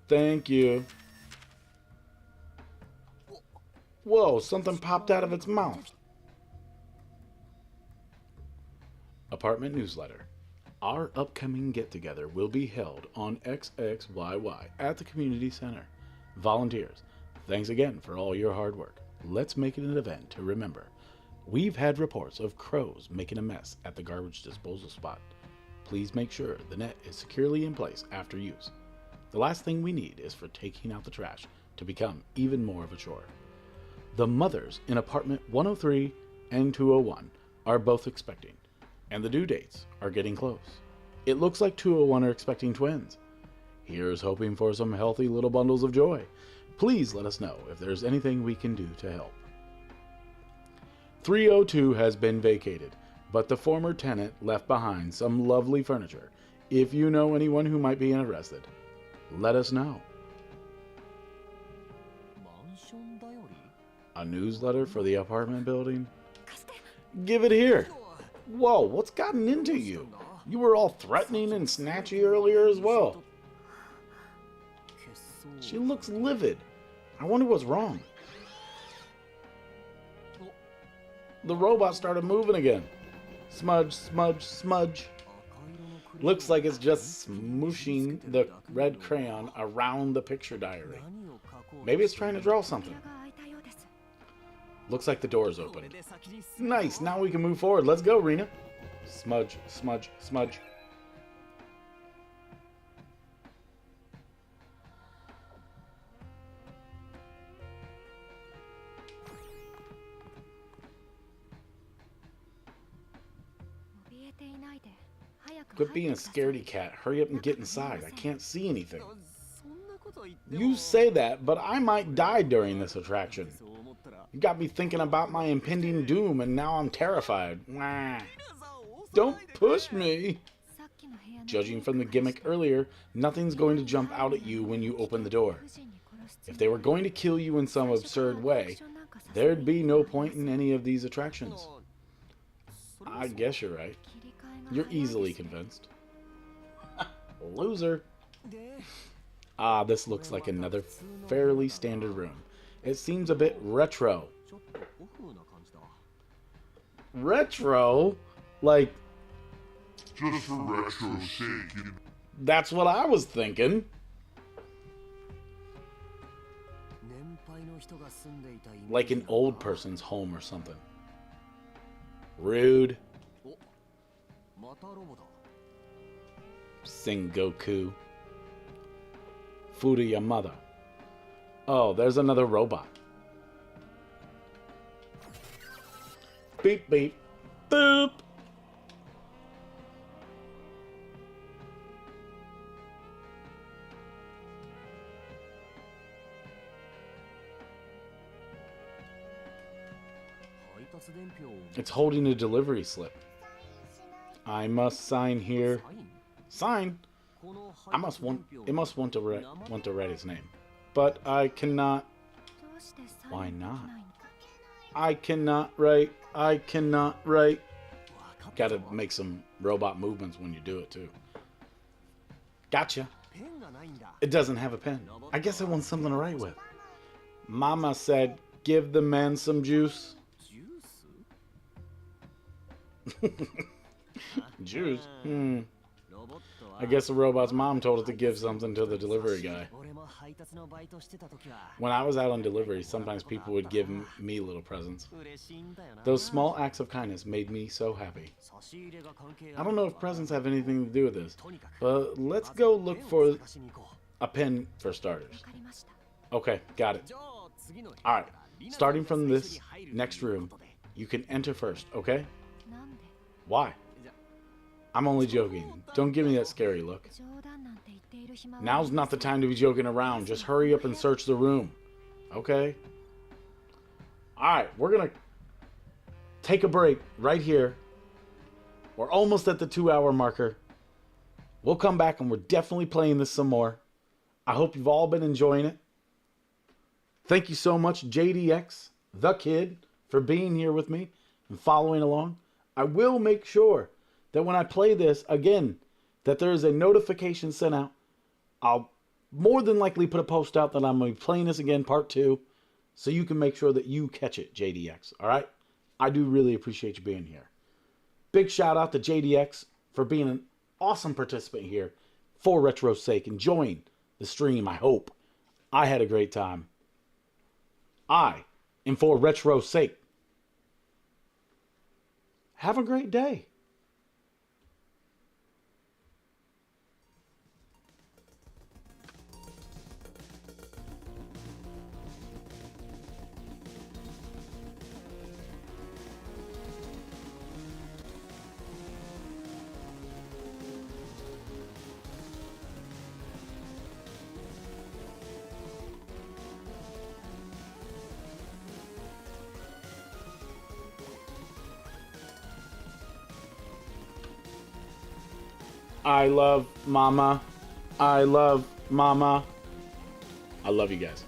Thank you. Whoa, something popped out of its mouth. Apartment newsletter. Our upcoming get-together will be held on XXYY at the community center. Volunteers, thanks again for all your hard work. Let's make it an event to remember. We've had reports of crows making a mess at the garbage disposal spot. Please make sure the net is securely in place after use. The last thing we need is for taking out the trash to become even more of a chore. The mothers in apartment 103 and 201 are both expecting, and the due dates are getting close. It looks like 201 are expecting twins. Here's hoping for some healthy little bundles of joy. Please let us know if there's anything we can do to help. 302 has been vacated, but the former tenant left behind some lovely furniture. If you know anyone who might be interested, let us know. A newsletter for the apartment building? Give it here. Whoa, what's gotten into you? You were all threatening and snatchy earlier as well. She looks livid. I wonder what's wrong. The robot started moving again. Smudge, smudge, smudge. Looks like it's just smooshing the red crayon around the picture diary. Maybe it's trying to draw something. Looks like the door's open. Nice, now we can move forward. Let's go, Rena. Smudge, smudge, smudge. Quit being a scaredy cat. Hurry up and get inside. I can't see anything. You say that, but I might die during this attraction. You got me thinking about my impending doom, and now I'm terrified. Wah. Don't push me. Judging from the gimmick earlier, nothing's going to jump out at you when you open the door. If they were going to kill you in some absurd way, there'd be no point in any of these attractions. I guess you're right. You're easily convinced. Loser. Ah, this looks like another fairly standard room. It seems a bit retro. Retro? Like...
Just for retro's sake.
That's what I was thinking. Like an old person's home or something. Rude. Sengoku. Food of your mother. Oh, there's another robot. Beep, beep. Boop. It's holding a delivery slip. I must sign here. Sign? It must want to write its name. But I cannot. Why not? I cannot write. Gotta make some robot movements when you do it too. Gotcha. It doesn't have a pen. I guess it wants something to write with. Mama said, give the man some juice. Juice? I guess the robot's mom told it to give something to the delivery guy. When I was out on delivery, sometimes people would give me little presents. Those small acts of kindness made me so happy. I don't know if presents have anything to do with this, but let's go look for a pen for starters. Okay, got it. Alright, starting from this next room, you can enter first, okay? Why? I'm only joking. Don't give me that scary look. Now's not the time to be joking around. Just hurry up and search the room. Okay? Alright, we're gonna take a break right here. We're almost at the 2-hour marker. We'll come back and we're definitely playing this some more. I hope you've all been enjoying it. Thank you so much, JDX, the kid, for being here with me and following along. I will make sure that when I play this, again, that there is a notification sent out. I'll more than likely put a post out that I'm going to be playing this again, part 2, so you can make sure that you catch it, JDX. All right? I do really appreciate you being here. Big shout out to JDX for being an awesome participant here for Foretrosake, enjoying the stream, I hope. I had a great time. I am Foretrosake. Have a great day. I love Mama. I love Mama. I love you guys.